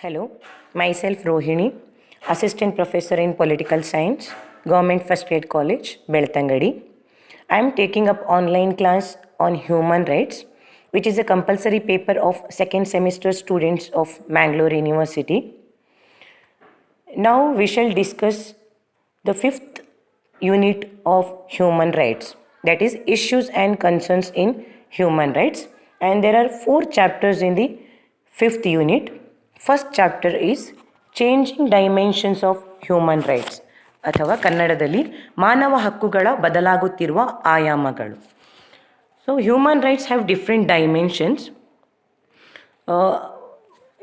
Hello, myself Rohini, Assistant Professor in Political Science, Government First Grade College, Beltangadi. I am taking up online class on human rights, which is a compulsory paper of second semester students of Mangalore University. Now we shall discuss the fifth unit of human rights, that is issues and concerns in human rights, and there are four chapters in the fifth unit. First chapter is changing dimensions of human rights ಅಥವಾ ಕನ್ನಡದಲ್ಲಿ ಮಾನವ ಹಕ್ಕುಗಳ ಬದಲಾಗುತ್ತಿರುವ ಆಯಾಮಗಳು. So human rights have different dimensions.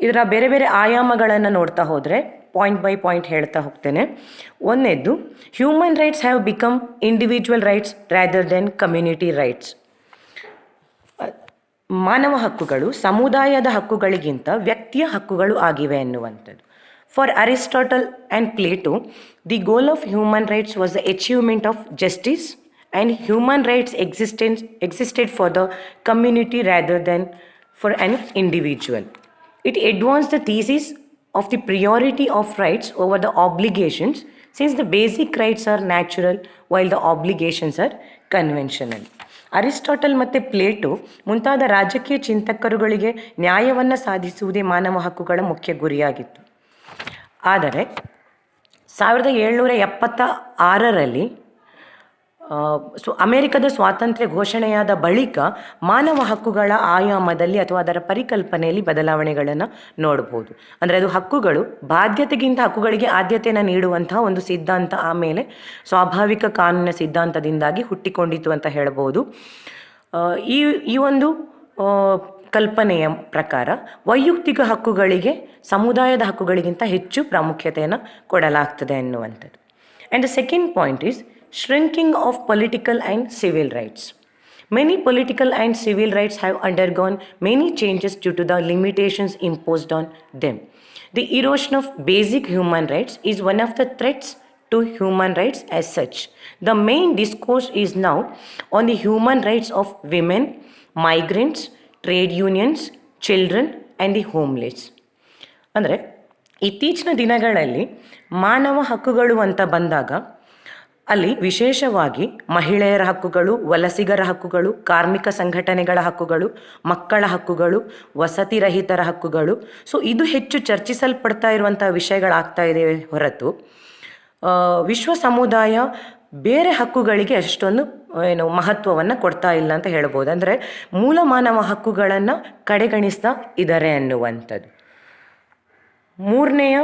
ಇದರ ಬೇರೆ ಬೇರೆ ಆಯಾಮಗಳನ್ನು ನೋಡ್ತಾ ಹೋದರೆ ಪಾಯಿಂಟ್ ಬೈ ಪಾಯಿಂಟ್ ಹೇಳ್ತಾ ಹೋಗ್ತೇನೆ. ಒಂದನೇದ್ದು, human rights have become individual rights rather than community rights. ಮಾನವ ಹಕ್ಕುಗಳು ಸಮುದಾಯದ ಹಕ್ಕುಗಳಿಗಿಂತ ವ್ಯಕ್ತಿಯ ಹಕ್ಕುಗಳು ಆಗಿವೆ ಎನ್ನುವಂಥದ್ದು. For Aristotle and Plato, the goal of human rights was the achievement of justice and human rights existed for the community rather than for an individual. It advance the thesis of the priority of rights over the obligations, since the basic rights are natural while the obligations R conventional. Aristotle ಮತ್ತು Plato ಮುಂತಾದ ರಾಜಕೀಯ ಚಿಂತಕರುಗಳಿಗೆ ನ್ಯಾಯವನ್ನು ಸಾಧಿಸುವುದೇ ಮಾನವ ಹಕ್ಕುಗಳ ಮುಖ್ಯ ಗುರಿಯಾಗಿತ್ತು. ಆದರೆ 1776ರಲ್ಲಿ ಅಮೆರಿಕದ ಸ್ವಾತಂತ್ರ್ಯ ಘೋಷಣೆಯಾದ ಬಳಿಕ ಮಾನವ ಹಕ್ಕುಗಳ ಆಯಾಮದಲ್ಲಿ ಅಥವಾ ಅದರ ಪರಿಕಲ್ಪನೆಯಲ್ಲಿ ಬದಲಾವಣೆಗಳನ್ನು ನೋಡ್ಬೋದು. ಅಂದರೆ ಅದು ಹಕ್ಕುಗಳು ಬಾಧ್ಯತೆಗಿಂತ ಹಕ್ಕುಗಳಿಗೆ ಆದ್ಯತೆಯನ್ನು ನೀಡುವಂತಹ ಒಂದು ಸಿದ್ಧಾಂತ ಆಮೇಲೆ ಸ್ವಾಭಾವಿಕ ಕಾನೂನಿನ ಸಿದ್ಧಾಂತದಿಂದಾಗಿ ಹುಟ್ಟಿಕೊಂಡಿತು ಅಂತ ಹೇಳ್ಬೋದು. ಈ ಒಂದು ಕಲ್ಪನೆಯ ಪ್ರಕಾರ ವೈಯಕ್ತಿಕ ಹಕ್ಕುಗಳಿಗೆ ಸಮುದಾಯದ ಹಕ್ಕುಗಳಿಗಿಂತ ಹೆಚ್ಚು ಪ್ರಾಮುಖ್ಯತೆಯನ್ನು ಕೊಡಲಾಗ್ತದೆ ಎನ್ನುವಂಥದ್ದು. And the second point is shrinking of political and civil rights. Many political and civil rights have undergone many changes due to the limitations imposed on them. The erosion of basic human rights is one of the threats to human rights as such. The main discourse is now on the human rights of women, migrants, trade unions, children and the homeless. ಅಂದರೆ ಇತ್ತೀಚಿನ ದಿನಗಳಲ್ಲಿ ಮಾನವ ಹಕ್ಕುಗಳು ಅಂತ ಬಂದಾಗ ಅಲ್ಲಿ ವಿಶೇಷವಾಗಿ ಮಹಿಳೆಯರ ಹಕ್ಕುಗಳು, ವಲಸಿಗರ ಹಕ್ಕುಗಳು, ಕಾರ್ಮಿಕ ಸಂಘಟನೆಗಳ ಹಕ್ಕುಗಳು, ಮಕ್ಕಳ ಹಕ್ಕುಗಳು, ವಸತಿ ರಹಿತರ ಹಕ್ಕುಗಳು, ಸೊ ಇದು ಹೆಚ್ಚು ಚರ್ಚಿಸಲ್ಪಡ್ತಾ ಇರುವಂಥ ವಿಷಯಗಳಾಗ್ತಾ ಇದೆ ಹೊರತು ವಿಶ್ವ ಸಮುದಾಯ ಬೇರೆ ಹಕ್ಕುಗಳಿಗೆ ಅಷ್ಟೊಂದು ಮಹತ್ವವನ್ನು ಕೊಡ್ತಾ ಇಲ್ಲ ಅಂತ ಹೇಳ್ಬೋದು. ಅಂದರೆ ಮೂಲ ಮಾನವ ಹಕ್ಕುಗಳನ್ನು ಕಡೆಗಣಿಸ್ತಾ ಇದ್ದಾರೆ ಅನ್ನುವಂಥದ್ದು. ಮೂರನೆಯ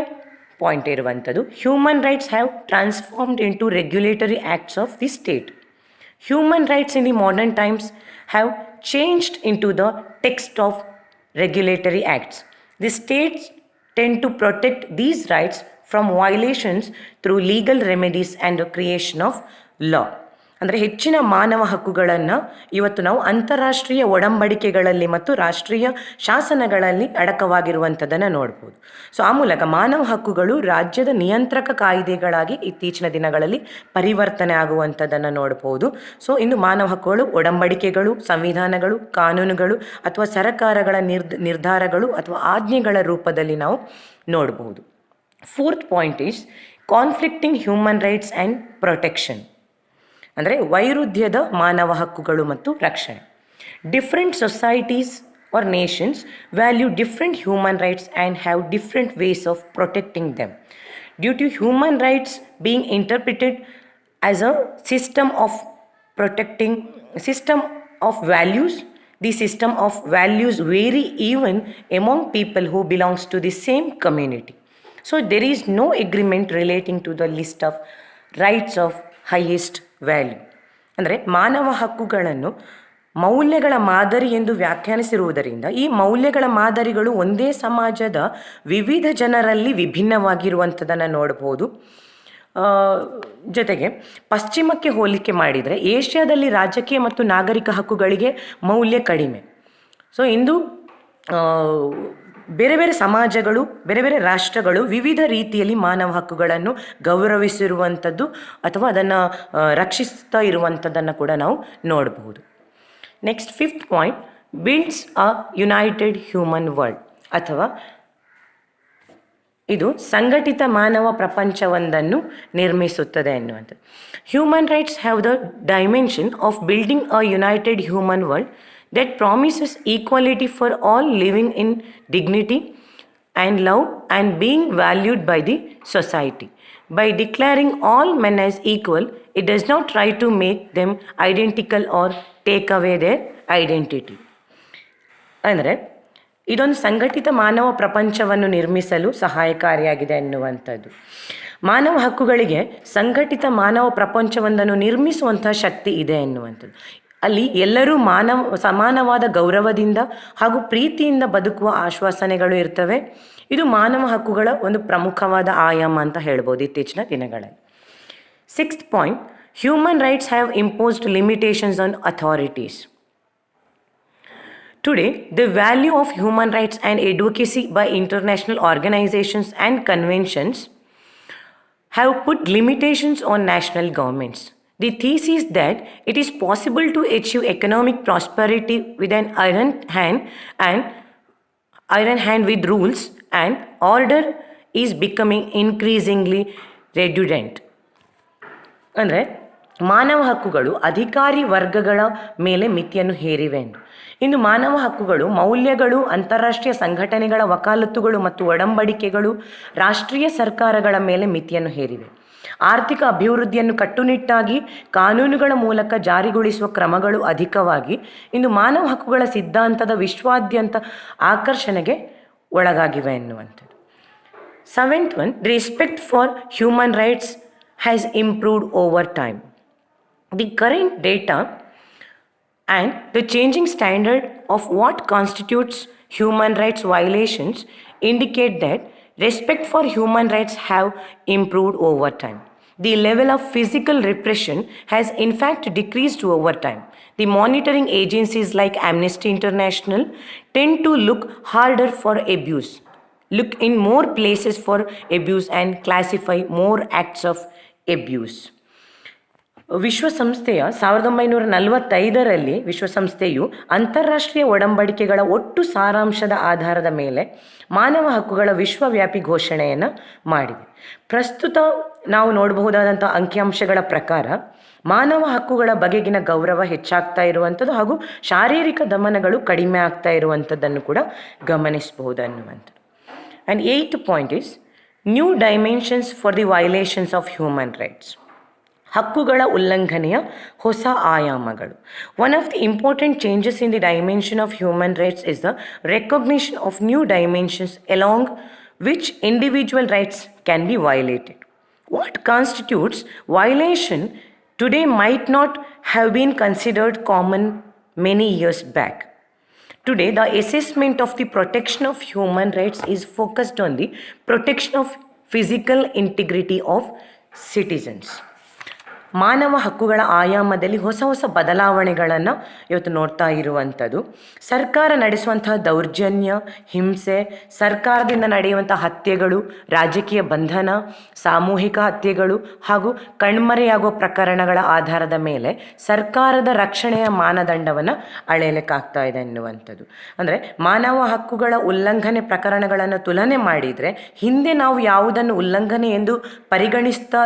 ಪಾಯಿಂಟ್ ಇರುವಂಥದ್ದು, human rights have transformed into regulatory acts of the state. Human rights in the modern times have changed into the text of regulatory acts. The states tend to protect these rights from violations through legal remedies and the creation of law. ಅಂದರೆ ಹೆಚ್ಚಿನ ಮಾನವ ಹಕ್ಕುಗಳನ್ನು ಇವತ್ತು ನಾವು ಅಂತಾರಾಷ್ಟ್ರೀಯ ಒಡಂಬಡಿಕೆಗಳಲ್ಲಿ ಮತ್ತು ರಾಷ್ಟ್ರೀಯ ಶಾಸನಗಳಲ್ಲಿ ಅಡಕವಾಗಿರುವಂಥದ್ದನ್ನು ನೋಡ್ಬೋದು. ಸೊ ಆ ಮೂಲಕ ಮಾನವ ಹಕ್ಕುಗಳು ರಾಜ್ಯದ ನಿಯಂತ್ರಕ ಕಾಯ್ದೆಗಳಾಗಿ ಇತ್ತೀಚಿನ ದಿನಗಳಲ್ಲಿ ಪರಿವರ್ತನೆ ಆಗುವಂಥದ್ದನ್ನು ನೋಡ್ಬೋದು. ಸೊ ಇನ್ನು ಮಾನವ ಹಕ್ಕುಗಳು ಒಡಂಬಡಿಕೆಗಳು, ಸಂವಿಧಾನಗಳು, ಕಾನೂನುಗಳು ಅಥವಾ ಸರಕಾರಗಳ ನಿರ್ಧಾರಗಳು ಅಥವಾ ಆಜ್ಞೆಗಳ ರೂಪದಲ್ಲಿ ನಾವು ನೋಡ್ಬೋದು. Fourth point is conflicting human rights and protection. ಅಂದರೆ ವೈರುಧ್ಯದ ಮಾನವ ಹಕ್ಕುಗಳು ಮತ್ತು ರಕ್ಷಣೆ. Different societies or nations value different human rights and have different ways of protecting them. Due to human rights being interpreted as a system of values, the system of values vary even among people who belongs to the same community. So there is no agreement relating to the list of rights of highest value. ಅಂದರೆ ಮಾನವ ಹಕ್ಕುಗಳನ್ನು ಮೌಲ್ಯಗಳ ಮಾದರಿ ಎಂದು ವ್ಯಾಖ್ಯಾನಿಸಿರುವುದರಿಂದ ಈ ಮೌಲ್ಯಗಳ ಮಾದರಿಗಳು ಒಂದೇ ಸಮಾಜದ ವಿವಿಧ ಜನರಲ್ಲಿ ವಿಭಿನ್ನವಾಗಿರುವಂಥದ್ದನ್ನು ನೋಡ್ಬೋದು. ಜೊತೆಗೆ ಪಶ್ಚಿಮಕ್ಕೆ ಹೋಲಿಕೆ ಮಾಡಿದರೆ ಏಷ್ಯಾದಲ್ಲಿ ರಾಜಕೀಯ ಮತ್ತು ನಾಗರಿಕ ಹಕ್ಕುಗಳಿಗೆ ಮೌಲ್ಯ ಕಡಿಮೆ. ಸೊ ಇಂದು ಬೇರೆ ಬೇರೆ ಸಮಾಜಗಳು, ಬೇರೆ ಬೇರೆ ರಾಷ್ಟ್ರಗಳು ವಿವಿಧ ರೀತಿಯಲ್ಲಿ ಮಾನವ ಹಕ್ಕುಗಳನ್ನು ಗೌರವಿಸಿರುವಂಥದ್ದು ಅಥವಾ ಅದನ್ನು ರಕ್ಷಿಸ್ತಾ ಇರುವಂಥದ್ದನ್ನು ಕೂಡ ನಾವು ನೋಡಬಹುದು. ನೆಕ್ಸ್ಟ್ ಫಿಫ್ತ್ ಪಾಯಿಂಟ್, ಬಿಲ್ಡ್ಸ್ ಅ ಯುನೈಟೆಡ್ ಹ್ಯೂಮನ್ ವರ್ಲ್ಡ್ ಅಥವಾ ಇದು ಸಂಘಟಿತ ಮಾನವ ಪ್ರಪಂಚವೊಂದನ್ನು ನಿರ್ಮಿಸುತ್ತದೆ ಎನ್ನುವಂಥದ್ದು. Human rights have the dimension of building a United human world that promises equality for all living in dignity and love and being valued by the society. By declaring all men as equal, it does not try to make them identical or take away their identity. ಅಂದರೆ ಇದೊಂದು ಸಂಘಟಿತ ಮಾನವ ಪ್ರಪಂಚವನ್ನು ನಿರ್ಮಿಸಲು ಸಹಾಯಕಾರಿಯಾಗಿದೆ ಎನ್ನುವಂಥದ್ದು. ಮಾನವ ಹಕ್ಕುಗಳಿಗೆ ಸಂಘಟಿತ ಮಾನವ ಪ್ರಪಂಚವೊಂದನ್ನು ನಿರ್ಮಿಸುವಂಥ ಶಕ್ತಿ ಇದೆ ಎನ್ನುವಂಥದ್ದು. ಅಲ್ಲಿ ಎಲ್ಲರೂ ಸಮಾನವಾದ ಗೌರವದಿಂದ ಹಾಗೂ ಪ್ರೀತಿಯಿಂದ ಬದುಕುವ ಆಶ್ವಾಸನೆಗಳು ಇರ್ತವೆ. ಇದು ಮಾನವ ಹಕ್ಕುಗಳ ಒಂದು ಪ್ರಮುಖವಾದ ಆಯಾಮ ಅಂತ ಹೇಳ್ಬೋದು ಇತ್ತೀಚಿನ ದಿನಗಳಲ್ಲಿ. 6th point, human rights have imposed limitations on authorities. Today, the value of human rights and advocacy by international organizations and conventions have put limitations on national governments. The thesis is that it is possible to achieve economic prosperity with an iron hand with rules, and order is becoming increasingly redundant. ಅಂದರೆ ಮಾನವ ಹಕ್ಕುಗಳು ಅಧಿಕಾರಿ ವರ್ಗಗಳ ಮೇಲೆ ಮಿತಿಯನ್ನು ಹೇರಿವೆ ಎಂದು. ಇನ್ನು ಮಾನವ ಹಕ್ಕುಗಳು ಮೌಲ್ಯಗಳು, ಅಂತಾರಾಷ್ಟ್ರೀಯ ಸಂಘಟನೆಗಳ ವಕಾಲತ್ತುಗಳು ಮತ್ತು ಒಡಂಬಡಿಕೆಗಳು, ರಾಷ್ಟ್ರೀಯ ಸರ್ಕಾರಗಳ ಮೇಲೆ ಮಿತಿಯನ್ನು ಹೇರಿವೆ. ಆರ್ಥಿಕ ಅಭಿವೃದ್ಧಿಯನ್ನು ಕಟ್ಟುನಿಟ್ಟಾಗಿ ಕಾನೂನುಗಳ ಮೂಲಕ ಜಾರಿಗೊಳಿಸುವ ಕ್ರಮಗಳು ಅಧಿಕವಾಗಿ ಇಂದು ಮಾನವ ಹಕ್ಕುಗಳ ಸಿದ್ಧಾಂತದ ವಿಶ್ವಾದ್ಯಂತ ಆಕರ್ಷಣೆಗೆ ಒಳಗಾಗಿವೆ ಎನ್ನುವಂಥದ್ದು. 7th one, the respect for human rights has improved over time. The current data and the changing standard of what constitutes human rights violations indicate that respect for human rights have improved over time. The level of physical repression has in fact decreased over time. The monitoring agencies like Amnesty International tend to look harder for abuse, look in more places for abuse and classify more acts of abuse. ವಿಶ್ವಸಂಸ್ಥೆಯ 1945ರಲ್ಲಿ ವಿಶ್ವಸಂಸ್ಥೆಯು ಅಂತಾರಾಷ್ಟ್ರೀಯ ಒಡಂಬಡಿಕೆಗಳ ಒಟ್ಟು ಸಾರಾಂಶದ ಆಧಾರದ ಮೇಲೆ ಮಾನವ ಹಕ್ಕುಗಳ ವಿಶ್ವವ್ಯಾಪಿ ಘೋಷಣೆಯನ್ನು ಮಾಡಿದೆ. ಪ್ರಸ್ತುತ ನಾವು ನೋಡಬಹುದಾದಂಥ ಅಂಕಿಅಂಶಗಳ ಪ್ರಕಾರ ಮಾನವ ಹಕ್ಕುಗಳ ಬಗೆಗಿನ ಗೌರವ ಹೆಚ್ಚಾಗ್ತಾ ಇರುವಂಥದ್ದು ಹಾಗೂ ಶಾರೀರಿಕ ದಮನಗಳು ಕಡಿಮೆ ಆಗ್ತಾ ಇರುವಂಥದ್ದನ್ನು ಕೂಡ ಗಮನಿಸಬಹುದು ಅನ್ನುವಂಥದ್ದು. And 8th point is new dimensions for the violations of human rights. ಹಕ್ಕುಗಳ ಉಲ್ಲಂಘನೆಯ ಹೊಸ ಆಯಾಮಗಳು. One of the important changes in the dimension of human rights is the recognition of new dimensions along which individual rights can be violated. What constitutes violation today might not have been considered common many years back. Today, the assessment of the protection of human rights is focused on the protection of physical integrity of citizens. ಮಾನವ ಹಕ್ಕುಗಳ ಆಯಾಮದಲ್ಲಿ ಹೊಸ ಹೊಸ ಬದಲಾವಣೆಗಳನ್ನು ಇವತ್ತು ನೋಡ್ತಾ ಇರುವಂಥದ್ದು. ಸರ್ಕಾರ ನಡೆಸುವಂತಹ ದೌರ್ಜನ್ಯ, ಹಿಂಸೆ, ಸರ್ಕಾರದಿಂದ ನಡೆಯುವಂಥ ಹತ್ಯೆಗಳು, ರಾಜಕೀಯ ಬಂಧನ, ಸಾಮೂಹಿಕ ಹತ್ಯೆಗಳು ಹಾಗೂ ಕಣ್ಮರೆಯಾಗುವ ಪ್ರಕರಣಗಳ ಆಧಾರದ ಮೇಲೆ ಸರ್ಕಾರದ ರಕ್ಷಣೆಯ ಮಾನದಂಡವನ್ನು ಅಳೆಯಲಿಕ್ಕಾಗ್ತಾ ಇದೆ ಎನ್ನುವಂಥದ್ದು. ಅಂದರೆ ಮಾನವ ಹಕ್ಕುಗಳ ಉಲ್ಲಂಘನೆ ಪ್ರಕರಣಗಳನ್ನು ತುಲನೆ ಮಾಡಿದರೆ ಹಿಂದೆ ನಾವು ಯಾವುದನ್ನು ಉಲ್ಲಂಘನೆ ಎಂದು ಪರಿಗಣಿಸ್ತಾ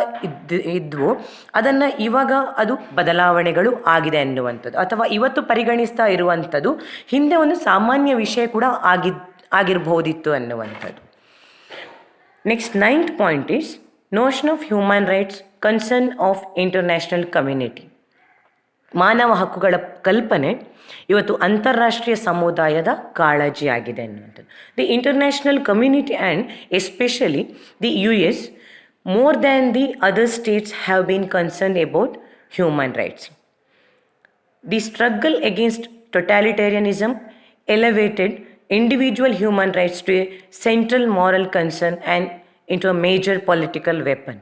ಇದ್ವು ಅದನ್ನು ಇವಾಗ ಅದು ಬದಲಾವಣೆಗಳು ಆಗಿದೆ ಎನ್ನುವಂಥದ್ದು, ಅಥವಾ ಇವತ್ತು ಪರಿಗಣಿಸ್ತಾ ಇರುವಂಥದ್ದು ಹಿಂದೆ ಒಂದು ಸಾಮಾನ್ಯ ವಿಷಯ ಕೂಡ ಆಗಿರಬಹುದಿತ್ತು ಅನ್ನುವಂಥದ್ದು. Next 9th point is notion of human rights concern of international community. ಮಾನವ ಹಕ್ಕುಗಳ ಕಲ್ಪನೆ ಇವತ್ತು ಅಂತಾರಾಷ್ಟ್ರೀಯ ಸಮುದಾಯದ ಕಾಳಜಿಯಾಗಿದೆ ಅನ್ನುವಂಥದ್ದು. The international community and especially the US more than the other states have been concerned about human rights. The struggle against totalitarianism elevated individual human rights to a central moral concern and into a major political weapon.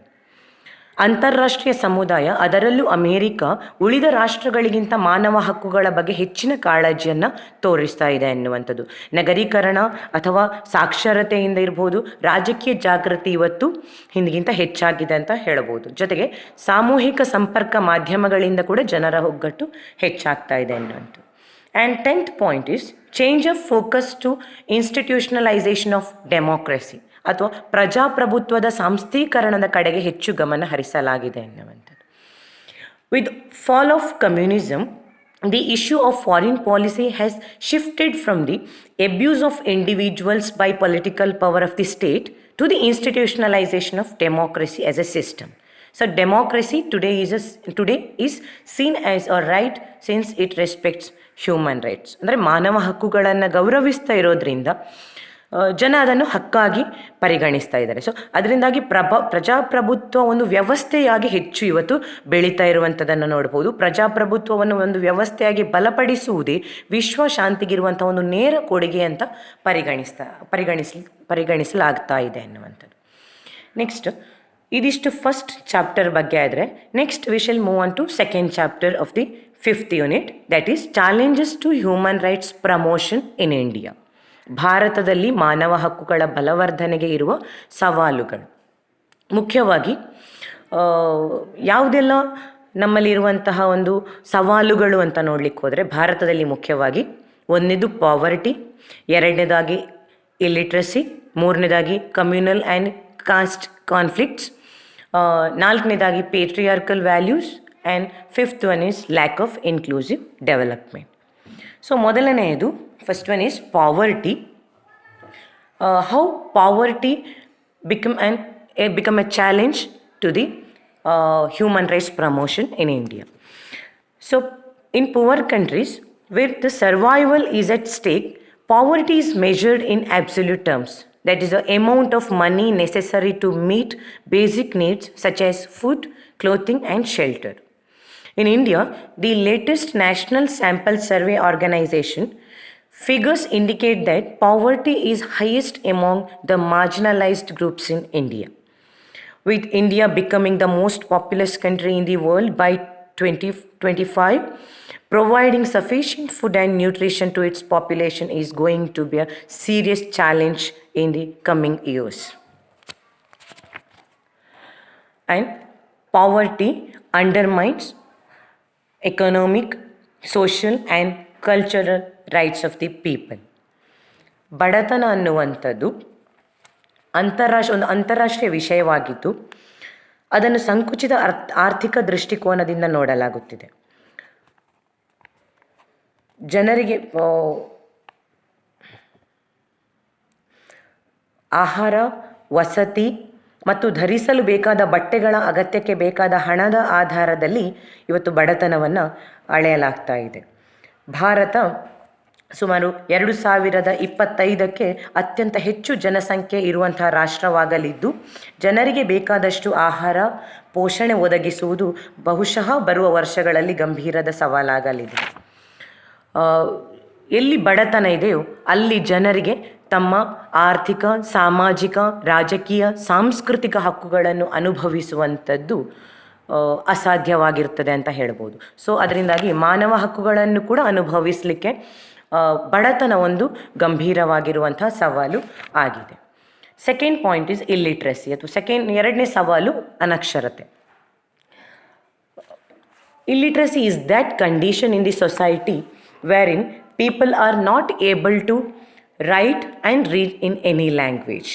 ಅಂತಾರಾಷ್ಟ್ರೀಯ ಸಮುದಾಯ, ಅದರಲ್ಲೂ America, ಉಳಿದ ರಾಷ್ಟ್ರಗಳಿಗಿಂತ ಮಾನವ ಹಕ್ಕುಗಳ ಬಗ್ಗೆ ಹೆಚ್ಚಿನ ಕಾಳಜಿಯನ್ನು ತೋರಿಸ್ತಾ ಇದೆ ಎನ್ನುವಂಥದ್ದು. ನಗರೀಕರಣ ಅಥವಾ ಸಾಕ್ಷರತೆಯಿಂದ ಇರ್ಬೋದು, ರಾಜಕೀಯ ಜಾಗೃತಿ ಇವತ್ತು ಹಿಂದಿಗಿಂತ ಹೆಚ್ಚಾಗಿದೆ ಅಂತ ಹೇಳ್ಬೋದು. ಜೊತೆಗೆ ಸಾಮೂಹಿಕ ಸಂಪರ್ಕ ಮಾಧ್ಯಮಗಳಿಂದ ಕೂಡ ಜನರ ಒಗ್ಗಟ್ಟು ಹೆಚ್ಚಾಗ್ತಾ ಇದೆ ಎನ್ನುವಂಥದ್ದು. And 10th point is change of focus to institutionalization of democracy ಅಥವಾ ಪ್ರಜಾಪ್ರಭುತ್ವದ ಸಂಸ್ಥೀಕರಣದ ಕಡೆಗೆ ಹೆಚ್ಚು ಗಮನ ಹರಿಸಲಾಗಿದೆ ಎನ್ನುವಂಥದ್ದು. With fall of communism, the issue of foreign policy has shifted from the abuse of individuals by political power of the state to the institutionalization of democracy as a system. So democracy today is seen as a right since it respects human rights. ಅಂದರೆ ಮಾನವ ಹಕ್ಕುಗಳನ್ನು ಗೌರವಿಸ್ತಾ ಇರೋದ್ರಿಂದ ಜನ ಅದನ್ನು ಹಕ್ಕಾಗಿ ಪರಿಗಣಿಸ್ತಾ ಇದ್ದಾರೆ. So ಅದರಿಂದಾಗಿ ಪ್ರಜಾಪ್ರಭುತ್ವ ಒಂದು ವ್ಯವಸ್ಥೆಯಾಗಿ ಹೆಚ್ಚು ಇವತ್ತು ಬೆಳೀತಾ ಇರುವಂಥದ್ದನ್ನು ನೋಡ್ಬೋದು. ಪ್ರಜಾಪ್ರಭುತ್ವವನ್ನು ಒಂದು ವ್ಯವಸ್ಥೆಯಾಗಿ ಬಲಪಡಿಸುವುದೇ ವಿಶ್ವ ಶಾಂತಿಗಿರುವಂಥ ಒಂದು ನೇರ ಕೊಡುಗೆ ಅಂತ ಪರಿಗಣಿಸಲಾಗ್ತಾ ಇದೆ ಎನ್ನುವಂಥದ್ದು. ನೆಕ್ಸ್ಟ್ ಇದಿಷ್ಟು ಫಸ್ಟ್ ಚಾಪ್ಟರ್ ಬಗ್ಗೆ ಆದರೆ next we shall move on to second chapter of the 5th unit, that is challenges to human rights promotion in India. ಭಾರತದಲ್ಲಿ ಮಾನವ ಹಕ್ಕುಗಳ ಬಲವರ್ಧನೆಗೆ ಇರುವ ಸವಾಲುಗಳು. ಮುಖ್ಯವಾಗಿ ಯಾವುದೆಲ್ಲ ನಮ್ಮಲ್ಲಿರುವಂತಹ ಒಂದು ಸವಾಲುಗಳು ಅಂತ ನೋಡಲಿಕ್ಕೆ ಹೋದರೆ ಭಾರತದಲ್ಲಿ ಮುಖ್ಯವಾಗಿ ಒಂದನೇದು ಪಾವರ್ಟಿ, ಎರಡನೇದಾಗಿ ಇಲ್ಲಿಟ್ರಸಿ, ಮೂರನೇದಾಗಿ ಕಮ್ಯುನಲ್ ಆ್ಯಂಡ್ ಕಾಸ್ಟ್ ಕಾನ್ಫ್ಲಿಕ್ಟ್ಸ್, ನಾಲ್ಕನೇದಾಗಿ patriarchal values and 5th one is lack of inclusive development. So ಮೊದಲನೆಯದು first one is poverty. How poverty become a challenge to the human rights promotion in India. So in poor countries where the survival is at stake, poverty is measured in absolute terms. That is the amount of money necessary to meet basic needs such as food, clothing and shelter. In India, the latest National Sample Survey Organization figures indicate that poverty is highest among the marginalized groups in India, with India becoming the most populous country in the world by 2025. Providing sufficient food and nutrition to its population is going to be a serious challenge in the coming years. And poverty undermines economic, social and cultural rights of the people. ಬಡತನ ಅನ್ನುವಂಥದ್ದು ಒಂದು ಅಂತಾರಾಷ್ಟ್ರೀಯ ವಿಷಯವಾಗಿದ್ದು ಅದನ್ನು ಸಂಕುಚಿತ ಆರ್ಥಿಕ ದೃಷ್ಟಿಕೋನದಿಂದ ನೋಡಲಾಗುತ್ತಿದೆ. ಜನರಿಗೆ ಆಹಾರ, ವಸತಿ ಮತ್ತು ಧರಿಸಲು ಬೇಕಾದ ಬಟ್ಟೆಗಳ ಅಗತ್ಯಕ್ಕೆ ಬೇಕಾದ ಹಣದ ಆಧಾರದಲ್ಲಿ ಇವತ್ತು ಬಡತನವನ್ನು ಅಳೆಯಲಾಗ್ತಾ ಇದೆ. ಭಾರತ ಸುಮಾರು 2025ಕ್ಕೆ ಅತ್ಯಂತ ಹೆಚ್ಚು ಜನಸಂಖ್ಯೆ ಇರುವಂಥ ರಾಷ್ಟ್ರವಾಗಲಿದ್ದು ಜನರಿಗೆ ಬೇಕಾದಷ್ಟು ಆಹಾರ, ಪೋಷಣೆ ಒದಗಿಸುವುದು ಬಹುಶಃ ಬರುವ ವರ್ಷಗಳಲ್ಲಿ ಗಂಭೀರದ ಸವಾಲಾಗಲಿದೆ. ಎಲ್ಲಿ ಬಡತನ ಇದೆಯೋ ಅಲ್ಲಿ ಜನರಿಗೆ ತಮ್ಮ ಆರ್ಥಿಕ, ಸಾಮಾಜಿಕ, ರಾಜಕೀಯ, ಸಾಂಸ್ಕೃತಿಕ ಹಕ್ಕುಗಳನ್ನು ಅನುಭವಿಸುವಂಥದ್ದು ಅಸಾಧ್ಯವಾಗಿರ್ತದೆ ಅಂತ ಹೇಳ್ಬೋದು. ಸೊ ಅದರಿಂದಾಗಿ ಮಾನವ ಹಕ್ಕುಗಳನ್ನು ಕೂಡ ಅನುಭವಿಸಲಿಕ್ಕೆ ಬಡತನ ಒಂದು ಗಂಭೀರವಾಗಿರುವಂಥ ಸವಾಲು ಆಗಿದೆ. ಸೆಕೆಂಡ್ ಪಾಯಿಂಟ್ ಇಸ್ ಇಲ್ಲಿಟ್ರಸಿ ಅಥವಾ ಎರಡನೇ ಸವಾಲು ಅನಕ್ಷರತೆ. Illiteracy is that condition in the society wherein people are not able to write and read in any language.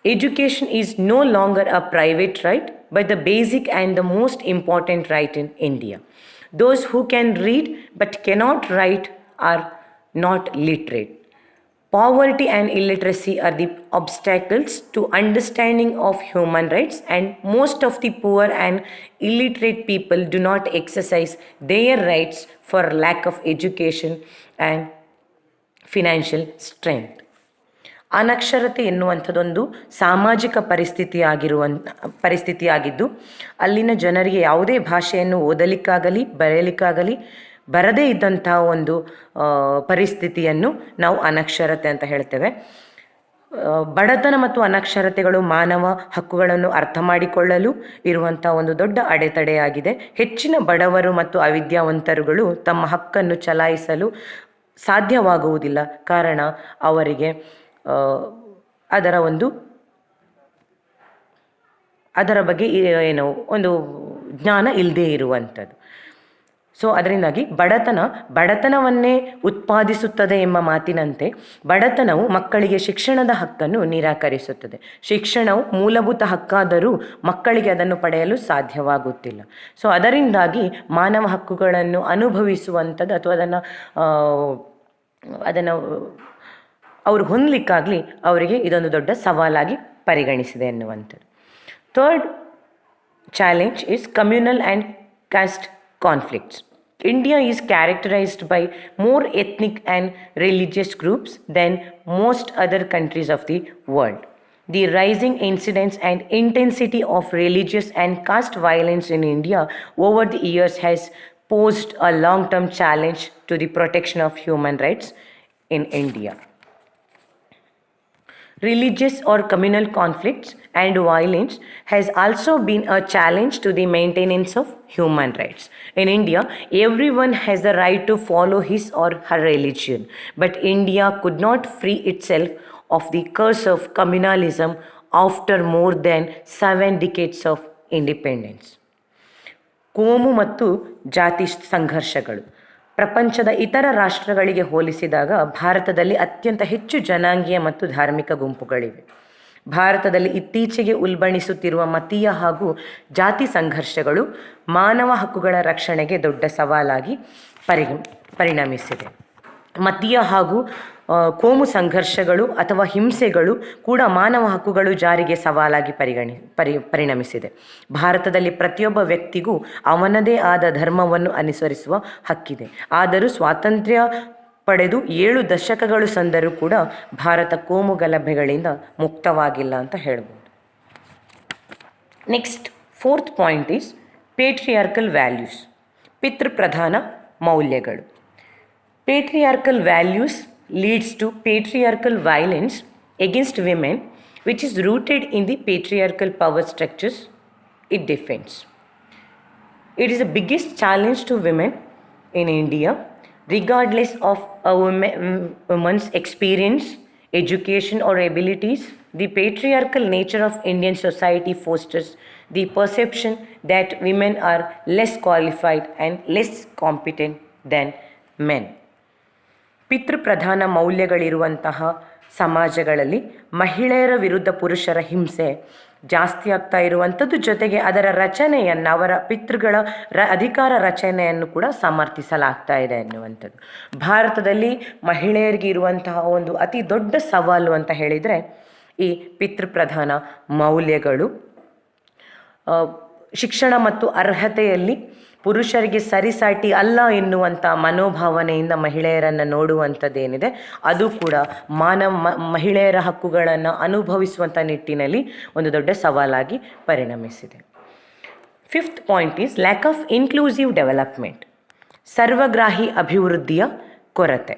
Education is no longer a private right, but the basic and the most important right in India. Those who can read but cannot write are not literate. Poverty and illiteracy are the obstacles to understanding of human rights, and most of the poor and illiterate people do not exercise their rights for lack of education and financial strength. ಅನಕ್ಷರತೆ ಎನ್ನುವಂಥದ್ದೊಂದು ಸಾಮಾಜಿಕ ಪರಿಸ್ಥಿತಿಯಾಗಿದ್ದು ಅಲ್ಲಿನ ಜನರಿಗೆ ಯಾವುದೇ ಭಾಷೆಯನ್ನು ಓದಲಿಕ್ಕಾಗಲಿ ಬರೆಯಲಿಕ್ಕಾಗಲಿ ಬರದೇ ಇದ್ದಂಥ ಒಂದು ಪರಿಸ್ಥಿತಿಯನ್ನು ನಾವು ಅನಕ್ಷರತೆ ಅಂತ ಹೇಳ್ತೇವೆ. ಬಡತನ ಮತ್ತು ಅನಕ್ಷರತೆಗಳು ಮಾನವ ಹಕ್ಕುಗಳನ್ನು ಅರ್ಥ ಮಾಡಿಕೊಳ್ಳಲು ಇರುವಂಥ ಒಂದು ದೊಡ್ಡ ಅಡೆತಡೆಯಾಗಿದೆ. ಹೆಚ್ಚಿನ ಬಡವರು ಮತ್ತು ಅವಿದ್ಯಾವಂತರುಗಳು ತಮ್ಮ ಹಕ್ಕನ್ನು ಚಲಾಯಿಸಲು ಸಾಧ್ಯವಾಗುವುದಿಲ್ಲ. ಕಾರಣ ಅವರಿಗೆ ಅದರ ಬಗ್ಗೆ ಒಂದು ಜ್ಞಾನ ಇಲ್ಲದೇ ಇರುವಂಥದ್ದು. ಸೊ ಅದರಿಂದಾಗಿ ಬಡತನವನ್ನೇ ಉತ್ಪಾದಿಸುತ್ತದೆ ಎಂಬ ಮಾತಿನಂತೆ ಬಡತನವು ಮಕ್ಕಳಿಗೆ ಶಿಕ್ಷಣದ ಹಕ್ಕನ್ನು ನಿರಾಕರಿಸುತ್ತದೆ. ಶಿಕ್ಷಣವು ಮೂಲಭೂತ ಹಕ್ಕಾದರೂ ಮಕ್ಕಳಿಗೆ ಅದನ್ನು ಪಡೆಯಲು ಸಾಧ್ಯವಾಗುತ್ತಿಲ್ಲ. ಸೊ ಅದರಿಂದಾಗಿ ಮಾನವ ಹಕ್ಕುಗಳನ್ನು ಅನುಭವಿಸುವಂಥದ್ದು ಅಥವಾ ಅದನ್ನು ಅವರು ಹೊಂದಲಿಕ್ಕಾಗಲಿ ಅವರಿಗೆ ಇದೊಂದು ದೊಡ್ಡ ಸವಾಲಾಗಿ ಪರಿಗಣಿಸಿದೆ ಎನ್ನುವಂಥದ್ದು. Third challenge is communal and caste conflicts. India is characterized by more ethnic and religious groups than most other countries of the world. The rising incidence and intensity of religious and caste violence in India over the years has posed a long-term challenge to the protection of human rights in India. Religious or communal conflicts and violence has also been a challenge to the maintenance of human rights. In India, everyone has the right to follow his or her religion, but India could not free itself of the curse of communalism after more than 7 decades of independence. ಕೋಮು ಮತ್ತು ಜಾತಿ ಸಂಘರ್ಷಗಳು ಪ್ರಪಂಚದ ಇತರ ರಾಷ್ಟ್ರಗಳಿಗೆ ಹೋಲಿಸಿದಾಗ ಭಾರತದಲ್ಲಿ ಅತ್ಯಂತ ಹೆಚ್ಚು ಜನಾಂಗೀಯ ಮತ್ತು ಧಾರ್ಮಿಕ ಗುಂಪುಗಳಿವೆ. ಭಾರತದಲ್ಲಿ ಇತ್ತೀಚೆಗೆ ಉಲ್ಬಣಿಸುತ್ತಿರುವ ಮತೀಯ ಹಾಗೂ ಜಾತಿ ಸಂಘರ್ಷಗಳು ಮಾನವ ಹಕ್ಕುಗಳ ರಕ್ಷಣೆಗೆ ದೊಡ್ಡ ಸವಾಲಾಗಿ ಪರಿಣಮಿಸಿದೆ. ಮತೀಯ ಹಾಗೂ ಕೋಮು ಸಂಘರ್ಷಗಳು ಅಥವಾ ಹಿಂಸೆಗಳು ಕೂಡ ಮಾನವ ಹಕ್ಕುಗಳು ಜಾರಿಗೆ ಸವಾಲಾಗಿ ಪರಿಣಮಿಸಿದೆ. ಭಾರತದಲ್ಲಿ ಪ್ರತಿಯೊಬ್ಬ ವ್ಯಕ್ತಿಗೂ ಅವನದೇ ಆದ ಧರ್ಮವನ್ನು ಅನುಸರಿಸುವ ಹಕ್ಕಿದೆ. ಆದರೂ ಸ್ವಾತಂತ್ರ್ಯ ಪಡೆದು 7 ದಶಕಗಳು ಸಂದರೂ ಕೂಡ ಭಾರತ ಕೋಮು ಗಲಭೆಗಳಿಂದ ಮುಕ್ತವಾಗಿಲ್ಲ ಅಂತ ಹೇಳ್ಬೋದು. Next fourth point is patriarchal values, ಪಿತೃಪ್ರಧಾನ ಮೌಲ್ಯಗಳು. Patriarchal values leads to patriarchal violence against women, which is rooted in the patriarchal power structures it defends. It is the biggest challenge to women in India, regardless of a woman's experience, education or abilities. The patriarchal nature of Indian society fosters the perception that women are less qualified and less competent than men. ಪಿತೃಪ್ರಧಾನ ಮೌಲ್ಯಗಳಿರುವಂತಹ ಸಮಾಜಗಳಲ್ಲಿ ಮಹಿಳೆಯರ ವಿರುದ್ಧ ಪುರುಷರ ಹಿಂಸೆ ಜಾಸ್ತಿ ಆಗ್ತಾ ಇರುವಂಥದ್ದು, ಜೊತೆಗೆ ಅದರ ರಚನೆಯನ್ನು, ಅವರ ಪಿತೃಗಳ ಅಧಿಕಾರ ರಚನೆಯನ್ನು ಕೂಡ ಸಮರ್ಥಿಸಲಾಗ್ತಾ ಇದೆ ಎನ್ನುವಂಥದ್ದು. ಭಾರತದಲ್ಲಿ ಮಹಿಳೆಯರಿಗೆ ಇರುವಂತಹ ಒಂದು ಅತಿ ದೊಡ್ಡ ಸವಾಲು ಅಂತ ಹೇಳಿದರೆ ಈ ಪಿತೃಪ್ರಧಾನ ಮೌಲ್ಯಗಳು. ಶಿಕ್ಷಣ ಮತ್ತು ಅರ್ಹತೆಯಲ್ಲಿ ಪುರುಷರಿಗೆ ಸರಿಸಾಟಿ ಅಲ್ಲ ಎನ್ನುವಂಥ ಮನೋಭಾವನೆಯಿಂದ ಮಹಿಳೆಯರನ್ನು ನೋಡುವಂಥದ್ದೇನಿದೆ ಅದು ಕೂಡ ಮಹಿಳೆಯರ ಹಕ್ಕುಗಳನ್ನು ಅನುಭವಿಸುವಂಥ ನಿಟ್ಟಿನಲ್ಲಿ ಒಂದು ದೊಡ್ಡ ಸವಾಲಾಗಿ ಪರಿಣಮಿಸಿದೆ. Fifth point is lack of inclusive development, ಸರ್ವಗ್ರಾಹಿ ಅಭಿವೃದ್ಧಿಯ ಕೊರತೆ.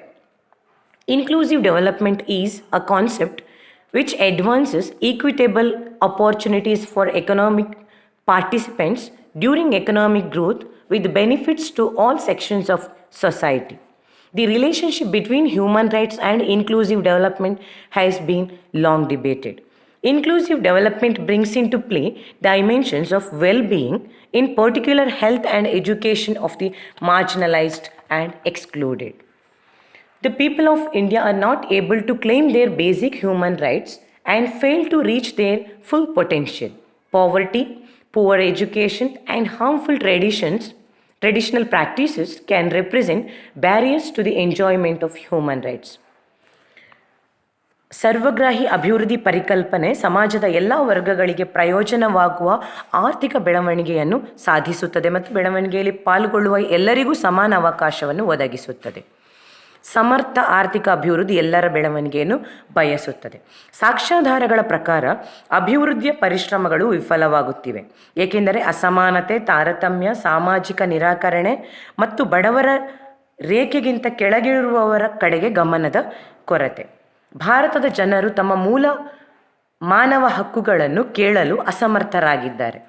Inclusive development is a concept which advances equitable opportunities for economic participants during economic growth with benefits to all sections of society. The relationship between human rights and inclusive development has been long debated. Inclusive development brings into play dimensions of well-being, in particular health and education of the marginalized and excluded. The people of India are not able to claim their basic human rights and fail to reach their full potential. Poverty, poor education, and harmful traditional practices can represent barriers to the enjoyment of human rights. ಸರ್ವಗ್ರಾಹಿ ಅಭಿವೃದ್ಧಿ ಪರಿಕಲ್ಪನೆ ಸಮಾಜದ ಎಲ್ಲ ವರ್ಗಗಳಿಗೆ ಪ್ರಯೋಜನವಾಗುವ ಆರ್ಥಿಕ ಬೆಳವಣಿಗೆಯನ್ನು ಸಾಧಿಸುತ್ತದೆ ಮತ್ತು ಬೆಳವಣಿಗೆಯಲ್ಲಿ ಪಾಲ್ಗೊಳ್ಳುವ ಎಲ್ಲರಿಗೂ ಸಮಾನ ಅವಕಾಶವನ್ನು ಒದಗಿಸುತ್ತದೆ. ಸಮರ್ಥ ಆರ್ಥಿಕ ಅಭಿವೃದ್ಧಿ ಎಲ್ಲರ ಬೆಳವಣಿಗೆಯನ್ನು ಬಯಸುತ್ತದೆ. ಸಾಕ್ಷ್ಯಾಧಾರಗಳ ಪ್ರಕಾರ ಅಭಿವೃದ್ಧಿಯ ಪರಿಶ್ರಮಗಳು ವಿಫಲವಾಗುತ್ತಿವೆ, ಏಕೆಂದರೆ ಅಸಮಾನತೆ, ತಾರತಮ್ಯ, ಸಾಮಾಜಿಕ ನಿರಾಕರಣೆ ಮತ್ತು ಬಡವರ ರೇಖೆಗಿಂತ ಕೆಳಗಿರುವವರ ಕಡೆಗೆ ಗಮನದ ಕೊರತೆ. ಭಾರತದ ಜನರು ತಮ್ಮ ಮೂಲ ಮಾನವ ಹಕ್ಕುಗಳನ್ನು ಕೇಳಲು ಅಸಮರ್ಥರಾಗಿದ್ದಾರೆ,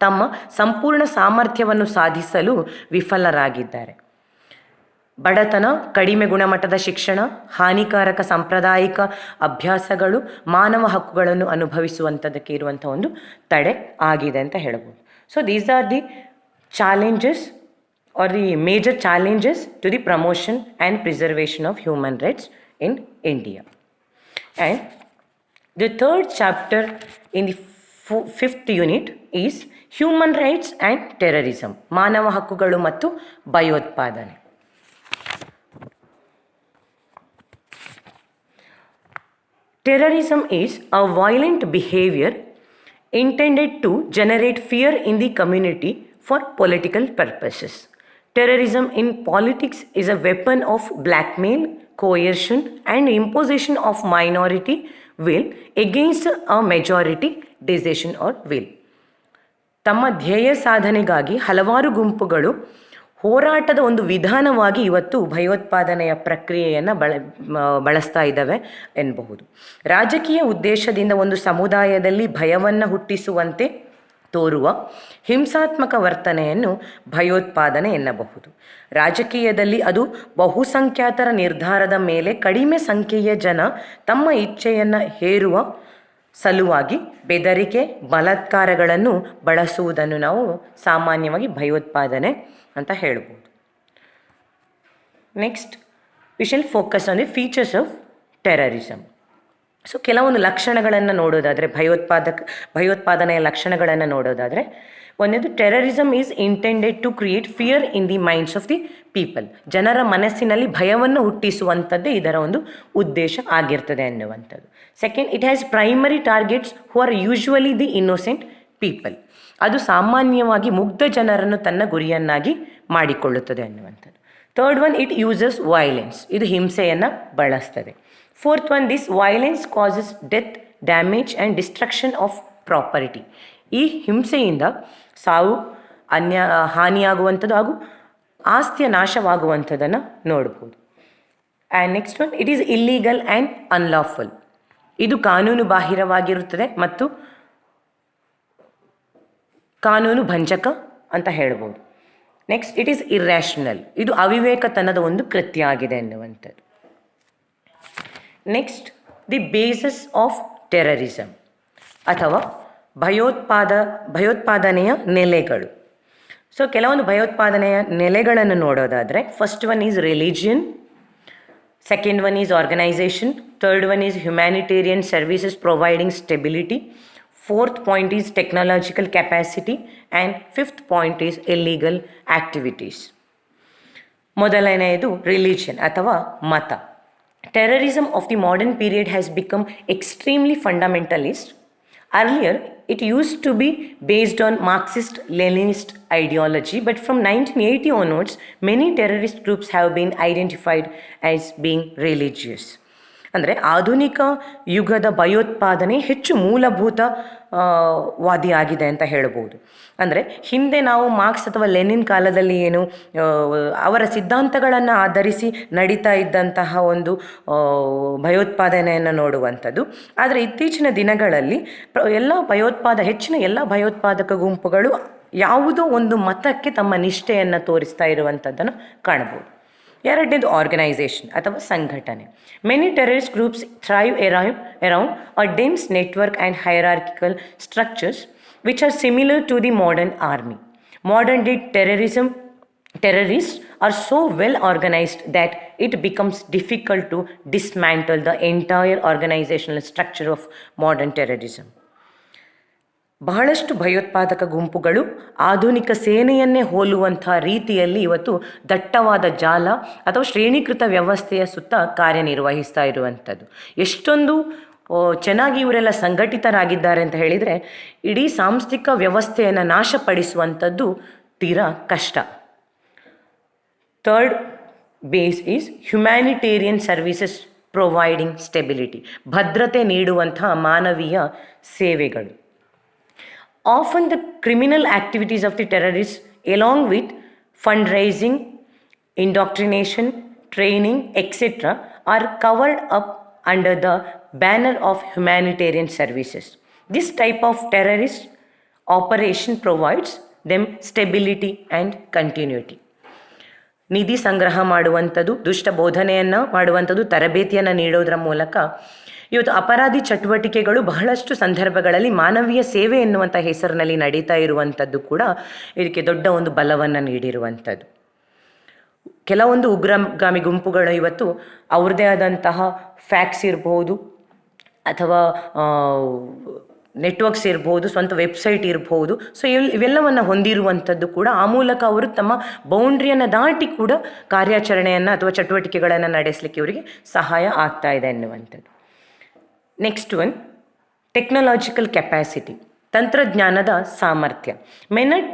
ತಮ್ಮ ಸಂಪೂರ್ಣ ಸಾಮರ್ಥ್ಯವನ್ನು ಸಾಧಿಸಲು ವಿಫಲರಾಗಿದ್ದಾರೆ. ಬಡತನ, ಕಡಿಮೆ ಗುಣಮಟ್ಟದ ಶಿಕ್ಷಣ, ಹಾನಿಕಾರಕ ಸಾಂಪ್ರದಾಯಿಕ ಅಭ್ಯಾಸಗಳು ಮಾನವ ಹಕ್ಕುಗಳನ್ನು ಅನುಭವಿಸುವಂಥದ್ದಕ್ಕೆ ಇರುವಂಥ ಒಂದು ತಡೆ ಆಗಿದೆ ಅಂತ ಹೇಳ್ಬೋದು. So these are the challenges or the major challenges to the promotion and preservation of human rights in India. And the third chapter in the fifth unit is human rights and terrorism. ಮಾನವ ಹಕ್ಕುಗಳು ಮತ್ತು ಭಯೋತ್ಪಾದನೆ. Terrorism is a violent behavior intended to generate fear in the community for political purposes. Terrorism in politics is a weapon of blackmail, coercion, and imposition of minority will against a majority decision or will. ತಮ್ಮ ಧ್ಯೇಯ ಸಾಧನೆಗಾಗಿ ಹಲವಾರು ಗುಂಪುಗಳು ಹೋರಾಟದ ಒಂದು ವಿಧಾನವಾಗಿ ಇವತ್ತು ಭಯೋತ್ಪಾದನೆಯ ಪ್ರಕ್ರಿಯೆಯನ್ನು ಬಳಸ್ತಾ ಇದ್ದಾವೆ ಎನ್ನಬಹುದು. ರಾಜಕೀಯ ಉದ್ದೇಶದಿಂದ ಒಂದು ಸಮುದಾಯದಲ್ಲಿ ಭಯವನ್ನು ಹುಟ್ಟಿಸುವಂತೆ ತೋರುವ ಹಿಂಸಾತ್ಮಕ ವರ್ತನೆಯನ್ನು ಭಯೋತ್ಪಾದನೆ ಎನ್ನಬಹುದು. ರಾಜಕೀಯದಲ್ಲಿ ಅದು ಬಹುಸಂಖ್ಯಾತರ ನಿರ್ಧಾರದ ಮೇಲೆ ಕಡಿಮೆ ಸಂಖ್ಯೆಯ ಜನ ತಮ್ಮ ಇಚ್ಛೆಯನ್ನು ಹೇರುವ ಸಲುವಾಗಿ ಬೆದರಿಕೆ ಬಲಾತ್ಕಾರಗಳನ್ನು ಬಳಸುವುದನ್ನು ನಾವು ಸಾಮಾನ್ಯವಾಗಿ ಭಯೋತ್ಪಾದನೆ ಅಂತ ಹೇಳ್ಬೋದು. Next we shall focus on the features of terrorism. So ಕೆಲವೊಂದು ಲಕ್ಷಣಗಳನ್ನು ನೋಡೋದಾದರೆ ಭಯೋತ್ಪಾದನೆಯ ಲಕ್ಷಣಗಳನ್ನು ನೋಡೋದಾದರೆ, ಒಂದೇದು terrorism is intended to create fear in the minds of the people. ಜನರ ಮನಸ್ಸಿನಲ್ಲಿ ಭಯವನ್ನು ಹುಟ್ಟಿಸುವಂಥದ್ದೇ ಇದರ ಒಂದು ಉದ್ದೇಶ ಆಗಿರ್ತದೆ ಅನ್ನುವಂಥದ್ದು. Second, it has primary targets who are usually the innocent people. ಅದು ಸಾಮಾನ್ಯವಾಗಿ ಮುಗ್ಧ ಜನರನ್ನು ತನ್ನ ಗುರಿಯನ್ನಾಗಿ ಮಾಡಿಕೊಳ್ಳುತ್ತದೆ ಅನ್ನುವಂಥದ್ದು. Third one, it uses violence. ಇದು ಹಿಂಸೆಯನ್ನು ಬಳಸ್ತದೆ. Fourth one, this violence causes death, damage and destruction of property. ಈ ಹಿಂಸೆಯಿಂದ ಸಾವು, ಹಾನಿಯಾಗುವಂಥದ್ದು ಹಾಗೂ ಆಸ್ತಿಯ ನಾಶವಾಗುವಂಥದ್ದನ್ನು ನೋಡ್ಬೋದು. And next one, it is illegal and unlawful. ಇದು ಕಾನೂನು ಬಾಹಿರವಾಗಿರುತ್ತದೆ ಮತ್ತು ಕಾನೂನು ಭಂಜಕ ಅಂತ ಹೇಳ್ಬೋದು. Next, it is irrational. ಇದು ಅವಿವೇಕತನದ ಒಂದು ಕೃತ್ಯ ಆಗಿದೆ ಎನ್ನುವಂಥದ್ದು. Next, the bases of terrorism ಅಥವಾ ಭಯೋತ್ಪಾದನೆಯ ನೆಲೆಗಳು. ಸೊ ಕೆಲವೊಂದು ಭಯೋತ್ಪಾದನೆಯ ನೆಲೆಗಳನ್ನು ನೋಡೋದಾದರೆ, first one is religion, second one is organisation, third one is humanitarian services providing stability, fourth point is technological capacity, and fifth point is illegal activities. ಮೊದಲನೆಯದು religion ಅಥವಾ ಮತ. Terrorism of the modern period has become extremely fundamentalist. Earlier, it used to be based on Marxist-Leninist ideology, but from 1980 onwards, many terrorist groups have been identified as being religious. ಅಂದರೆ ಆಧುನಿಕ ಯುಗದ ಭಯೋತ್ಪಾದನೆ ಹೆಚ್ಚು ಮೂಲಭೂತ ವಾದಿಯಾಗಿದೆ ಅಂತ ಹೇಳ್ಬೋದು. ಅಂದರೆ ಹಿಂದೆ ನಾವು ಮಾರ್ಕ್ಸ್ ಅಥವಾ ಲೆನಿನ್ ಕಾಲದಲ್ಲಿ ಏನು ಅವರ ಸಿದ್ಧಾಂತಗಳನ್ನು ಆಧರಿಸಿ ನಡೀತಾ ಇದ್ದಂತಹ ಒಂದು ಭಯೋತ್ಪಾದನೆಯನ್ನು ನೋಡುವಂಥದ್ದು. ಆದರೆ ಇತ್ತೀಚಿನ ದಿನಗಳಲ್ಲಿ ಹೆಚ್ಚಿನ ಎಲ್ಲ ಭಯೋತ್ಪಾದಕ ಗುಂಪುಗಳು ಯಾವುದೋ ಒಂದು ಮತಕ್ಕೆ ತಮ್ಮ ನಿಷ್ಠೆಯನ್ನು ತೋರಿಸ್ತಾ ಇರುವಂಥದ್ದನ್ನು ಕಾಣ್ಬೋದು. ಎರಡನೇದು ಆರ್ಗನೈಸೇಷನ್ ಅಥವಾ ಸಂಘಟನೆ. Many terrorist groups thrive around a dense network and hierarchical structures which are similar to the modern army. Modern day terrorists are so well organized that it becomes difficult to dismantle the entire organizational structure of modern terrorism. ಬಹಳಷ್ಟು ಭಯೋತ್ಪಾದಕ ಗುಂಪುಗಳು ಆಧುನಿಕ ಸೇನೆಯನ್ನೇ ಹೋಲುವಂಥ ರೀತಿಯಲ್ಲಿ ಇವತ್ತು ದಟ್ಟವಾದ ಜಾಲ ಅಥವಾ ಶ್ರೇಣೀಕೃತ ವ್ಯವಸ್ಥೆಯ ಸುತ್ತ ಕಾರ್ಯನಿರ್ವಹಿಸ್ತಾ ಇರುವಂಥದ್ದು. ಎಷ್ಟೊಂದು ಚೆನ್ನಾಗಿ ಇವರೆಲ್ಲ ಸಂಘಟಿತರಾಗಿದ್ದಾರೆ ಅಂತ ಹೇಳಿದರೆ ಇಡೀ ಸಾಂಸ್ಥಿಕ ವ್ಯವಸ್ಥೆಯನ್ನು ನಾಶಪಡಿಸುವಂಥದ್ದು ತೀರಾ ಕಷ್ಟ. Third base is humanitarian services providing stability. ಭದ್ರತೆ ನೀಡುವಂತಹ ಮಾನವೀಯ ಸೇವೆಗಳು. Often the criminal activities of the terrorists, along with fundraising, indoctrination, training, etc., are covered up under the banner of humanitarian services. This type of terrorist operation provides them stability and continuity. ನಿಧಿ ಸಂಗ್ರಹ ಮಾಡುವಂಥದ್ದು, ದುಷ್ಟ ಬೋಧನೆಯನ್ನು ಮಾಡುವಂಥದ್ದು, ತರಬೇತಿಯನ್ನು ನೀಡೋದರ ಮೂಲಕ ಇವತ್ತು ಅಪರಾಧಿ ಚಟುವಟಿಕೆಗಳು ಬಹಳಷ್ಟು ಸಂದರ್ಭಗಳಲ್ಲಿ ಮಾನವೀಯ ಸೇವೆ ಎನ್ನುವಂಥ ಹೆಸರಿನಲ್ಲಿ ನಡೀತಾ ಇರುವಂಥದ್ದು ಕೂಡ ಇದಕ್ಕೆ ದೊಡ್ಡ ಒಂದು ಬಲವನ್ನು ನೀಡಿರುವಂಥದ್ದು. ಕೆಲವೊಂದು ಉಗ್ರಗಾಮಿ ಗುಂಪುಗಳು ಇವತ್ತು ಅವ್ರದ್ದೇ ಆದಂತಹ ಫ್ಯಾಕ್ಸ್ ಇರ್ಬೋದು ಅಥವಾ ನೆಟ್ವರ್ಕ್ಸ್ ಇರ್ಬೋದು, ಸ್ವಂತ ವೆಬ್ಸೈಟ್ ಇರ್ಬೋದು. ಸೊ ಇವೆಲ್ಲವನ್ನು ಹೊಂದಿರುವಂಥದ್ದು ಕೂಡ ಆ ಮೂಲಕ ಅವರು ತಮ್ಮ ಬೌಂಡ್ರಿಯನ್ನು ದಾಟಿ ಕೂಡ ಕಾರ್ಯಾಚರಣೆಯನ್ನು ಅಥವಾ ಚಟುವಟಿಕೆಗಳನ್ನು ನಡೆಸಲಿಕ್ಕೆ ಇವರಿಗೆ ಸಹಾಯ ಆಗ್ತಾ ಇದೆ ಅನ್ನುವಂಥದ್ದು. ನೆಕ್ಸ್ಟ್ ಒನ್, ಟೆಕ್ನಾಲಜಿಕಲ್ ಕೆಪ್ಯಾಸಿಟಿ, ತಂತ್ರಜ್ಞಾನದ ಸಾಮರ್ಥ್ಯ.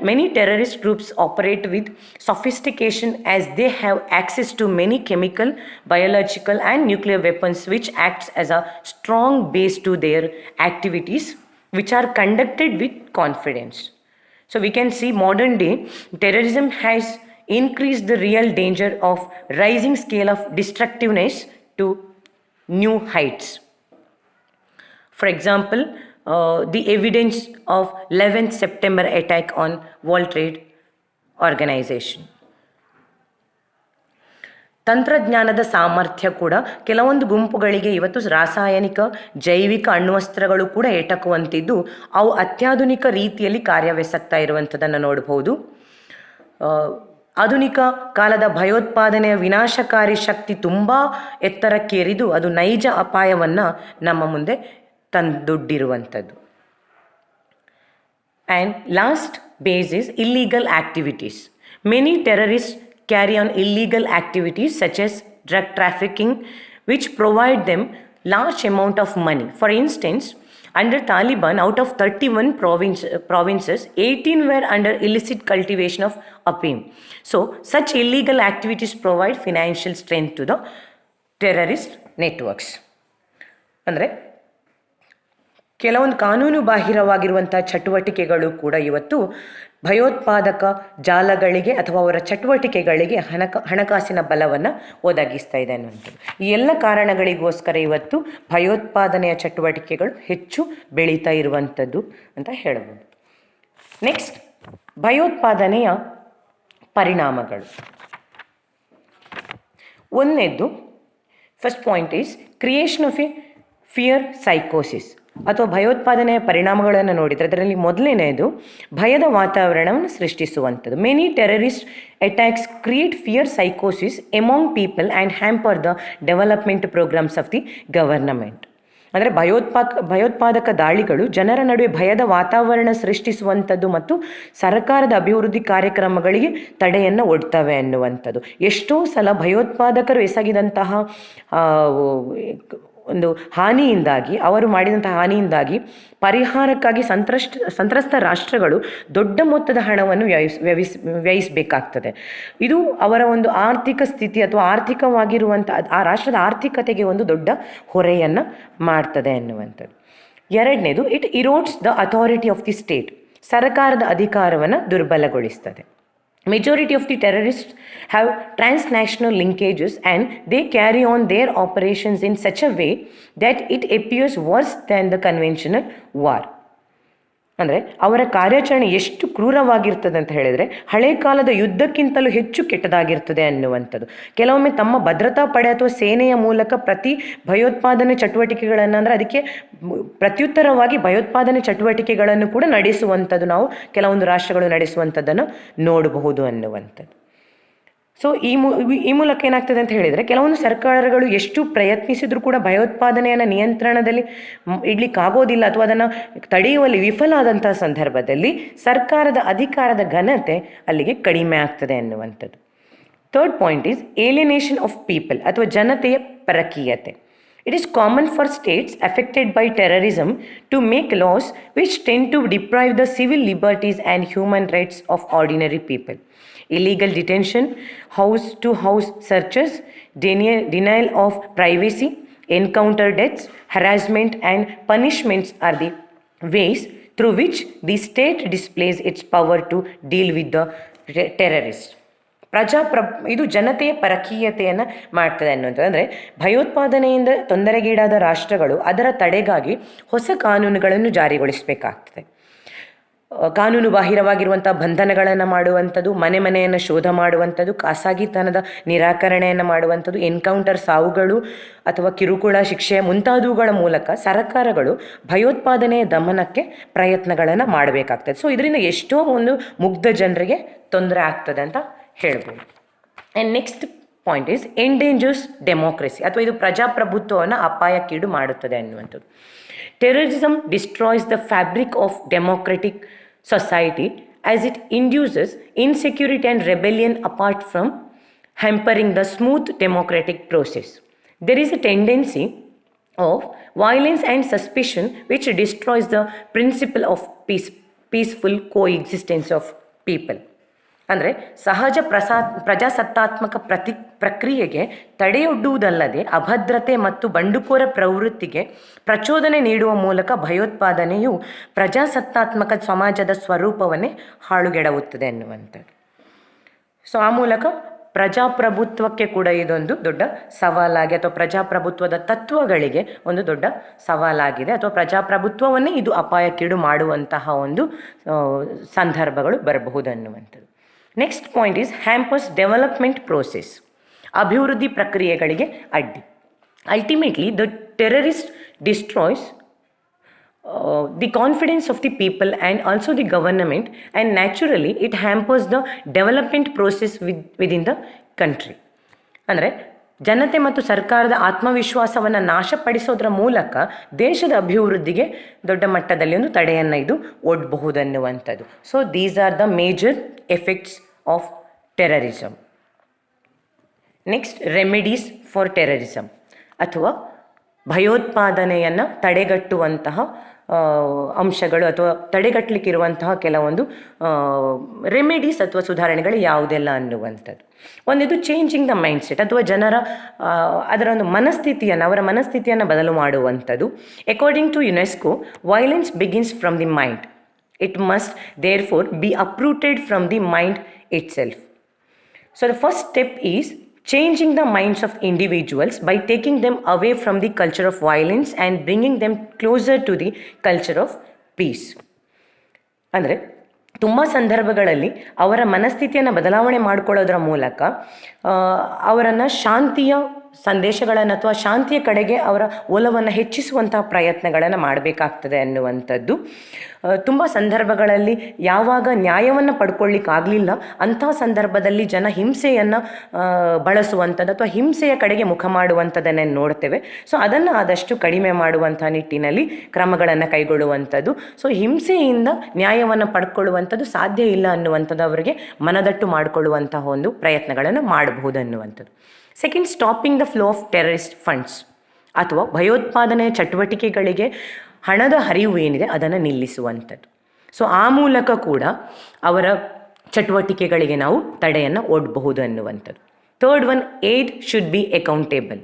Many terrorist groups operate with sophistication as they have access to many chemical, biological and nuclear weapons which acts as a strong base to their activities which are conducted with confidence. So we can see modern day terrorism has increased the real danger of rising scale of destructiveness to new heights. For example, the evidence of 11th September attack on World Trade Organization. ತಂತ್ರಜ್ಞಾನದ ಸಾಮರ್ಥ್ಯ ಕೂಡ ಕೆಲವೊಂದು ಗುಂಪುಗಳಿಗೆ ಇವತ್ತು ರಾಸಾಯನಿಕ, ಜೈವಿಕ ಅಣ್ವಸ್ತ್ರಗಳು ಕೂಡ ಎಟಕುವಂತಿದ್ದು ಅವು ಅತ್ಯಾಧುನಿಕ ರೀತಿಯಲ್ಲಿ ಕಾರ್ಯವೆಸಗ್ತಾ ಇರುವಂಥದ್ದನ್ನು ನೋಡಬಹುದು. ಆಧುನಿಕ ಕಾಲದ ಭಯೋತ್ಪಾದನೆಯ ವಿನಾಶಕಾರಿ ಶಕ್ತಿ ತುಂಬ ಎತ್ತರಕ್ಕೇರಿದು ಅದು ನೈಜ ಅಪಾಯವನ್ನು ನಮ್ಮ ಮುಂದೆ ತಂದೊಡ್ಡಿರುವಂಥದ್ದು. And last base is illegal activities. Many terrorist carry on illegal activities such as drug trafficking, which provide them large amount of money. For instance, under Taliban, out of 31 provinces, 18 were under illicit cultivation of opium. So, such illegal activities provide financial strength to the terrorist networks. ಅಂದರೆ ಕೆಲವೊಂದು ಕಾನೂನು ಬಾಹಿರವಾಗಿರುವಂಥ ಚಟುವಟಿಕೆಗಳು ಕೂಡ ಇವತ್ತು ಭಯೋತ್ಪಾದಕ ಜಾಲಗಳಿಗೆ ಅಥವಾ ಅವರ ಚಟುವಟಿಕೆಗಳಿಗೆ ಹಣಕಾಸಿನ ಬಲವನ್ನು ಒದಗಿಸ್ತಾ ಇದೆ ಅನ್ನುವಂಥದ್ದು. ಈ ಎಲ್ಲ ಕಾರಣಗಳಿಗೋಸ್ಕರ ಇವತ್ತು ಭಯೋತ್ಪಾದನೆಯ ಚಟುವಟಿಕೆಗಳು ಹೆಚ್ಚು ಬೆಳೀತಾ ಇರುವಂಥದ್ದು ಅಂತ ಹೇಳ್ಬೋದು. ನೆಕ್ಸ್ಟ್, ಭಯೋತ್ಪಾದನೆಯ ಪರಿಣಾಮಗಳು. ಒಂದನೇದ್ದು, first point is creation of a fear ಸೈಕೋಸಿಸ್ ಅಥವಾ ಭಯೋತ್ಪಾದನೆಯ ಪರಿಣಾಮಗಳನ್ನು ನೋಡಿದರೆ ಅದರಲ್ಲಿ ಮೊದಲನೇದು ಭಯದ ವಾತಾವರಣವನ್ನು ಸೃಷ್ಟಿಸುವಂಥದ್ದು. Many terrorist attacks create fear ಸೈಕೋಸಿಸ್ among people and hamper the development programmes of the government. ಅಂದರೆ ಭಯೋತ್ಪಾದಕ ದಾಳಿಗಳು ಜನರ ನಡುವೆ ಭಯದ ವಾತಾವರಣ ಸೃಷ್ಟಿಸುವಂಥದ್ದು ಮತ್ತು ಸರ್ಕಾರದ ಅಭಿವೃದ್ಧಿ ಕಾರ್ಯಕ್ರಮಗಳಿಗೆ ತಡೆಯನ್ನು ಒಡ್ತವೆ ಅನ್ನುವಂಥದ್ದು. ಎಷ್ಟೋ ಸಲ ಭಯೋತ್ಪಾದಕರು ಎಸಗಿದಂತಹ ಒಂದು ಹಾನಿಯಿಂದಾಗಿ, ಅವರು ಮಾಡಿದಂತಹ ಹಾನಿಯಿಂದಾಗಿ ಪರಿಹಾರಕ್ಕಾಗಿ ಸಂತ್ರಸ್ತ ರಾಷ್ಟ್ರಗಳು ದೊಡ್ಡ ಮೊತ್ತದ ಹಣವನ್ನು ವ್ಯಯಿಸಬೇಕಾಗ್ತದೆ. ಇದು ಅವರ ಒಂದು ಆರ್ಥಿಕ ಸ್ಥಿತಿ ಅಥವಾ ಆರ್ಥಿಕವಾಗಿರುವಂಥ ಆ ರಾಷ್ಟ್ರದ ಆರ್ಥಿಕತೆಗೆ ಒಂದು ದೊಡ್ಡ ಹೊರೆಯನ್ನು ಮಾಡ್ತದೆ ಅನ್ನುವಂಥದ್ದು. ಎರಡನೇದು, it erodes the authority of the state, ಸರ್ಕಾರದ ಅಧಿಕಾರವನ್ನು ದುರ್ಬಲಗೊಳಿಸ್ತದೆ. Majority of the terrorists have transnational linkages and they carry on their operations in such a way that it appears worse than the conventional war. ಅಂದರೆ ಅವರ ಕಾರ್ಯಾಚರಣೆ ಎಷ್ಟು ಕ್ರೂರವಾಗಿರ್ತದೆ ಅಂತ ಹೇಳಿದರೆ ಹಳೆ ಕಾಲದ ಯುದ್ಧಕ್ಕಿಂತಲೂ ಹೆಚ್ಚು ಕೆಟ್ಟದಾಗಿರ್ತದೆ ಅನ್ನುವಂಥದ್ದು. ಕೆಲವೊಮ್ಮೆ ತಮ್ಮ ಭದ್ರತಾ ಪಡೆ ಅಥವಾ ಸೇನೆಯ ಮೂಲಕ ಪ್ರತಿ ಭಯೋತ್ಪಾದನೆ ಚಟುವಟಿಕೆಗಳನ್ನು, ಅಂದರೆ ಅದಕ್ಕೆ ಪ್ರತ್ಯುತ್ತರವಾಗಿ ಭಯೋತ್ಪಾದನೆ ಚಟುವಟಿಕೆಗಳನ್ನು ಕೂಡ ನಡೆಸುವಂಥದ್ದು ನಾವು ಕೆಲವೊಂದು ರಾಷ್ಟ್ರಗಳು ನಡೆಸುವಂಥದ್ದನ್ನು ನೋಡಬಹುದು ಅನ್ನುವಂಥದ್ದು. ಸೊ ಈ ಮೂಲಕ ಏನಾಗ್ತದೆ ಅಂತ ಹೇಳಿದರೆ ಕೆಲವೊಂದು ಸರ್ಕಾರಗಳು ಎಷ್ಟು ಪ್ರಯತ್ನಿಸಿದರೂ ಕೂಡ ಭಯೋತ್ಪಾದನೆಯನ್ನು ನಿಯಂತ್ರಣದಲ್ಲಿ ಇಡ್ಲಿಕ್ಕಾಗೋದಿಲ್ಲ ಅಥವಾ ಅದನ್ನು ತಡೆಯುವಲ್ಲಿ ವಿಫಲ ಆದಂಥ ಸಂದರ್ಭದಲ್ಲಿ ಸರ್ಕಾರದ ಅಧಿಕಾರದ ಘನತೆ ಅಲ್ಲಿಗೆ ಕಡಿಮೆ ಆಗ್ತದೆ ಅನ್ನುವಂಥದ್ದು. Third point is alienation of people ಅಥವಾ ಜನತೆಯ ಪರಕೀಯತೆ. It is common for states affected by terrorism to make laws which tend to deprive the civil liberties and human rights of ordinary people. Illegal detention, house-to-house searches, denial of privacy, encounter deaths, harassment and punishments are the ways through which the state displays its power to deal with the terrorists. ಇದು ಜನತೆಯ ಪರಕೀಯತೆಯನ್ನು ಮಾಡ್ತದೆ ಅನ್ನುವಂಥದ್ದು. ಅಂದರೆ ಭಯೋತ್ಪಾದನೆಯಿಂದ ತೊಂದರೆಗೀಡಾದ ರಾಷ್ಟ್ರಗಳು ಅದರ ತಡೆಗಾಗಿ ಹೊಸ ಕಾನೂನುಗಳನ್ನು ಜಾರಿಗೊಳಿಸಬೇಕಾಗ್ತದೆ. ಕಾನೂನು ಬಾಹಿರವಾಗಿರುವಂಥ ಬಂಧನಗಳನ್ನು ಮಾಡುವಂಥದ್ದು, ಮನೆಯನ್ನು ಶೋಧ ಮಾಡುವಂಥದ್ದು, ಖಾಸಗಿತನದ ನಿರಾಕರಣೆಯನ್ನು ಮಾಡುವಂಥದ್ದು, ಎನ್ಕೌಂಟರ್ ಸಾವುಗಳು ಅಥವಾ ಕಿರುಕುಳ ಶಿಕ್ಷೆ ಮುಂತಾದವುಗಳ ಮೂಲಕ ಸರ್ಕಾರಗಳು ಭಯೋತ್ಪಾದನೆಯ ದಮನಕ್ಕೆ ಪ್ರಯತ್ನಗಳನ್ನು ಮಾಡಬೇಕಾಗ್ತದೆ. ಸೊ ಇದರಿಂದ ಎಷ್ಟೋ ಒಂದು ಮುಗ್ಧ ಜನರಿಗೆ ತೊಂದರೆ ಆಗ್ತದೆ ಅಂತ ಹೇಳ್ಬೋದು. And next point is endangers democracy, ಅಥವಾ ಇದು ಪ್ರಜಾಪ್ರಭುತ್ವವನ್ನು ಅಪಾಯಕ್ಕೀಡು ಮಾಡುತ್ತದೆ ಅನ್ನುವಂಥದ್ದು. Terrorism destroys the fabric of democratic society as it induces insecurity and rebellion apart from hampering the smooth democratic process. There is a tendency of violence and suspicion which destroys the principle of peaceful coexistence of people. ಅಂದರೆ ಸಹಜ ಪ್ರಜಾಸತ್ತಾತ್ಮಕ ಪ್ರಕ್ರಿಯೆಗೆ ತಡೆಯೊಡ್ಡುವುದಲ್ಲದೆ ಅಭದ್ರತೆ ಮತ್ತು ಬಂಡುಕೋರ ಪ್ರವೃತ್ತಿಗೆ ಪ್ರಚೋದನೆ ನೀಡುವ ಮೂಲಕ ಭಯೋತ್ಪಾದನೆಯು ಪ್ರಜಾಸತ್ತಾತ್ಮಕ ಸಮಾಜದ ಸ್ವರೂಪವನ್ನೇ ಹಾಳುಗೆಡವುತ್ತದೆ ಎನ್ನುವಂಥದ್ದು. ಸೊ ಆ ಮೂಲಕ ಪ್ರಜಾಪ್ರಭುತ್ವಕ್ಕೆ ಕೂಡ ಇದೊಂದು ದೊಡ್ಡ ಸವಾಲಾಗಿ, ಅಥವಾ ಪ್ರಜಾಪ್ರಭುತ್ವದ ತತ್ವಗಳಿಗೆ ಒಂದು ದೊಡ್ಡ ಸವಾಲಾಗಿದೆ, ಅಥವಾ ಪ್ರಜಾಪ್ರಭುತ್ವವನ್ನೇ ಇದು ಅಪಾಯಕ್ಕೀಡು ಮಾಡುವಂತಹ ಒಂದು ಸಂದರ್ಭಗಳು ಬರಬಹುದು ಅನ್ನುವಂಥದ್ದು. Next point is hampers development process, ಅಭಿವೃದ್ಧಿ ಪ್ರಕ್ರಿಯೆಗಳಿಗೆ ಅಡ್ಡಿ. Ultimately the terrorist destroys the confidence of the people and also the government, and naturally it hampers the development process within the country. ಅಂದರೆ ಜನತೆ ಮತ್ತು ಸರ್ಕಾರದ ಆತ್ಮವಿಶ್ವಾಸವನ್ನು ನಾಶಪಡಿಸೋದ್ರ ಮೂಲಕ ದೇಶದ ಅಭಿವೃದ್ಧಿಗೆ ದೊಡ್ಡ ಮಟ್ಟದಲ್ಲಿ ಒಂದು ತಡೆಯನ್ನು ಇದು ಒಡ್ಬಹುದನ್ನುವಂಥದ್ದು. So these are the major effects of terrorism. Next, remedies for terrorism, ಅಥವಾ ಭಯೋತ್ಪಾದನೆಯನ್ನು ತಡೆಗಟ್ಟುವಂತಹ ಅಂಶಗಳು ಅಥವಾ ತಡೆಗಟ್ಟಲಿಕ್ಕಿರುವಂತಹ ಕೆಲವೊಂದು ರೆಮಿಡೀಸ್ ಅಥವಾ ಸುಧಾರಣೆಗಳು ಯಾವುದೆಲ್ಲ ಅನ್ನುವಂಥದ್ದು. ಒಂದಿದು ಚೇಂಜಿಂಗ್ ದ ಮೈಂಡ್ ಸೆಟ್, ಅಥವಾ ಜನರ ಅದರ ಒಂದು ಅವರ ಮನಸ್ಥಿತಿಯನ್ನು ಬದಲು ಮಾಡುವಂಥದ್ದು. According to UNESCO, violence begins from the mind. It must therefore be uprooted from the mind itself. So the first step is changing the minds of individuals by taking them away from the culture of violence and bringing them closer to the culture of peace. ಅಂದರೆ ತುಂಬ ಸಂದರ್ಭಗಳಲ್ಲಿ ಅವರ ಮನಸ್ಥಿತಿಯನ್ನು ಬದಲಾವಣೆ ಮಾಡಿಕೊಳ್ಳೋದ್ರ ಮೂಲಕ ಅವರನ್ನು ಶಾಂತಿಯ ಸಂದೇಶಗಳನ್ನು ಅಥವಾ ಶಾಂತಿಯ ಕಡೆಗೆ ಅವರ ಒಲವನ್ನು ಹೆಚ್ಚಿಸುವಂತಹ ಪ್ರಯತ್ನಗಳನ್ನು ಮಾಡಬೇಕಾಗ್ತದೆ ಅನ್ನುವಂಥದ್ದು. ತುಂಬ ಸಂದರ್ಭಗಳಲ್ಲಿ ಯಾವಾಗ ನ್ಯಾಯವನ್ನು ಪಡ್ಕೊಳ್ಳಿಕ್ಕಾಗಲಿಲ್ಲ ಅಂತಹ ಸಂದರ್ಭದಲ್ಲಿ ಜನ ಹಿಂಸೆಯನ್ನು ಬಳಸುವಂಥದ್ದು ಅಥವಾ ಹಿಂಸೆಯ ಕಡೆಗೆ ಮುಖ ಮಾಡುವಂಥದ್ದನ್ನು ನೋಡ್ತೇವೆ. ಸೊ ಅದನ್ನು ಆದಷ್ಟು ಕಡಿಮೆ ಮಾಡುವಂಥ ನಿಟ್ಟಿನಲ್ಲಿ ಕ್ರಮಗಳನ್ನು ಕೈಗೊಳ್ಳುವಂಥದ್ದು. ಸೊ ಹಿಂಸೆಯಿಂದ ನ್ಯಾಯವನ್ನು ಪಡ್ಕೊಳ್ಳುವಂಥದ್ದು ಸಾಧ್ಯ ಇಲ್ಲ ಅನ್ನುವಂಥದ್ದು ಅವರಿಗೆ ಮನದಟ್ಟು ಮಾಡಿಕೊಳ್ಳುವಂತಹ ಒಂದು ಪ್ರಯತ್ನಗಳನ್ನು ಮಾಡಬಹುದು ಅನ್ನುವಂಥದ್ದು. Second, stopping the flow of terrorist funds, ಅಥವಾ ಭಯೋತ್ಪಾದನೆಯ ಚಟುವಟಿಕೆಗಳಿಗೆ ಹಣದ ಹರಿವು ಏನಿದೆ ಅದನ್ನು ನಿಲ್ಲಿಸುವಂಥದ್ದು. ಸೊ ಆ ಮೂಲಕ ಕೂಡ ಅವರ ಚಟುವಟಿಕೆಗಳಿಗೆ ನಾವು ತಡೆಯನ್ನು ಒಡ್ಬಹುದು ಅನ್ನುವಂಥದ್ದು. Third one, aid should be accountable,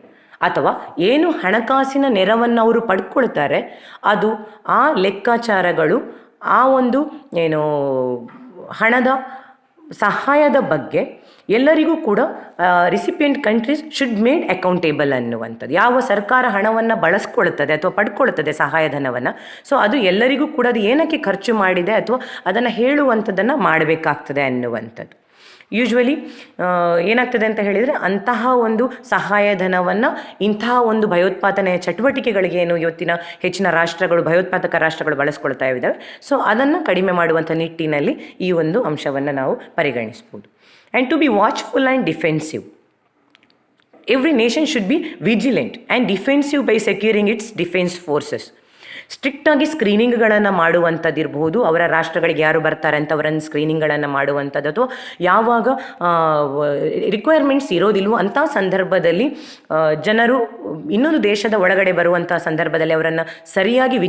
ಅಥವಾ ಏನು ಹಣಕಾಸಿನ ನೆರವನ್ನು ಅವರು ಪಡ್ಕೊಳ್ತಾರೆ ಅದು ಆ ಲೆಕ್ಕಾಚಾರಗಳು ಆ ಒಂದು ಹಣದ ಸಹಾಯದ ಬಗ್ಗೆ ಎಲ್ಲರಿಗೂ ಕೂಡ recipient countries should made accountable ಅನ್ನುವಂಥದ್ದು. ಯಾವ ಸರ್ಕಾರ ಹಣವನ್ನು ಬಳಸ್ಕೊಳ್ತದೆ ಅಥವಾ ಪಡ್ಕೊಳ್ತದೆ ಸಹಾಯಧನವನ್ನು, ಸೊ ಅದು ಎಲ್ಲರಿಗೂ ಕೂಡ ಅದು ಏನಕ್ಕೆ ಖರ್ಚು ಮಾಡಿದೆ ಅಥವಾ ಅದನ್ನು ಹೇಳುವಂಥದ್ದನ್ನು ಮಾಡಬೇಕಾಗ್ತದೆ ಅನ್ನುವಂಥದ್ದು. ಯೂಶ್ವಲಿ ಏನಾಗ್ತದೆ ಅಂತ ಹೇಳಿದರೆ, ಅಂತಹ ಒಂದು ಸಹಾಯಧನವನ್ನು ಇಂತಹ ಒಂದು ಭಯೋತ್ಪಾದನೆಯ ಚಟುವಟಿಕೆಗಳಿಗೆ ಇವತ್ತಿನ ಹೆಚ್ಚಿನ ರಾಷ್ಟ್ರಗಳು, ಭಯೋತ್ಪಾದಕ ರಾಷ್ಟ್ರಗಳು ಬಳಸ್ಕೊಳ್ತಾ ಇದ್ದಾವೆ. ಸೊ ಅದನ್ನು ಕಡಿಮೆ ಮಾಡುವಂಥ ನಿಟ್ಟಿನಲ್ಲಿ ಈ ಒಂದು ಅಂಶವನ್ನು ನಾವು ಪರಿಗಣಿಸ್ಬೋದು. And to be watchful and defensive. Every nation should be vigilant and defensive by securing its defense forces. ಸ್ಟ್ರಿಕ್ಟಾಗಿ ಸ್ಕ್ರೀನಿಂಗ್ಗಳನ್ನು ಮಾಡುವಂಥದ್ದಿರ್ಬೋದು, ಅವರ ರಾಷ್ಟ್ರಗಳಿಗೆ ಯಾರು ಬರ್ತಾರೆ ಅಂತ ಅವರನ್ನು ಸ್ಕ್ರೀನಿಂಗ್ಗಳನ್ನು ಮಾಡುವಂಥದ್ದು, ಅಥವಾ ಯಾವಾಗ ರಿಕ್ವೈರ್ಮೆಂಟ್ಸ್ ಇರೋದಿಲ್ವೋ ಅಂಥ ಸಂದರ್ಭದಲ್ಲಿ ಜನರು ಇನ್ನೊಂದು ದೇಶದ ಒಳಗಡೆ ಬರುವಂಥ ಸಂದರ್ಭದಲ್ಲಿ ಅವರನ್ನು ಸರಿಯಾಗಿ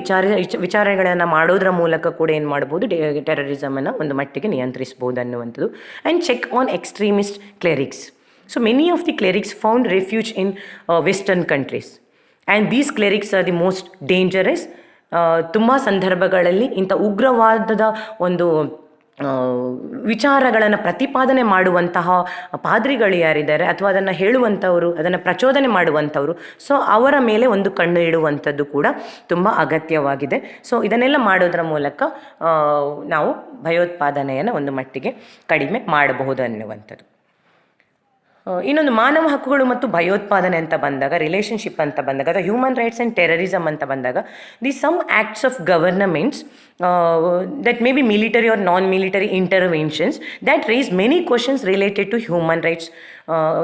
ವಿಚಾರಣೆಗಳನ್ನು ಮಾಡೋದ್ರ ಮೂಲಕ ಕೂಡ ಏನು ಮಾಡ್ಬೋದು, ಟೆರರಿಸಮನ್ನು ಒಂದು ಮಟ್ಟಿಗೆ ನಿಯಂತ್ರಿಸ್ಬೋದು ಅನ್ನುವಂಥದ್ದು. And check on extremist clerics. So many of the clerics found refuge in western countries and these clerics are the most dangerous. ತುಂಬ ಸಂದರ್ಭಗಳಲ್ಲಿ ಇಂಥ ಉಗ್ರವಾದದ ಒಂದು ವಿಚಾರಗಳನ್ನು ಪ್ರತಿಪಾದನೆ ಮಾಡುವಂತಹ ಪಾದ್ರಿಗಳು ಯಾರಿದ್ದಾರೆ ಅಥವಾ ಅದನ್ನು ಹೇಳುವಂಥವರು, ಅದನ್ನು ಪ್ರಚೋದನೆ ಮಾಡುವಂಥವರು, ಸೊ ಅವರ ಮೇಲೆ ಒಂದು ಕಣ್ಣು ಇಡುವಂಥದ್ದು ಕೂಡ ತುಂಬ ಅಗತ್ಯವಾಗಿದೆ. ಸೊ ಇದನ್ನೆಲ್ಲ ಮಾಡೋದ್ರ ಮೂಲಕ ನಾವು ಭಯೋತ್ಪಾದನೆಯನ್ನು ಒಂದು ಮಟ್ಟಿಗೆ ಕಡಿಮೆ ಮಾಡಬಹುದು ಅನ್ನುವಂಥದ್ದು. ಇನ್ನೊಂದು, ಮಾನವ ಹಕ್ಕುಗಳು ಮತ್ತು ಭಯೋತ್ಪಾದನೆ ಅಂತ ಬಂದಾಗ, ರಿಲೇಷನ್ಶಿಪ್ ಅಂತ ಬಂದಾಗ, ಅಥವಾ ಹ್ಯೂಮನ್ ರೈಟ್ಸ್ ಆ್ಯಂಡ್ ಟೆರರಿಸಮ್ ಅಂತ ಬಂದಾಗ, the some acts of governments that may be military or non-military interventions that raise many questions related to human rights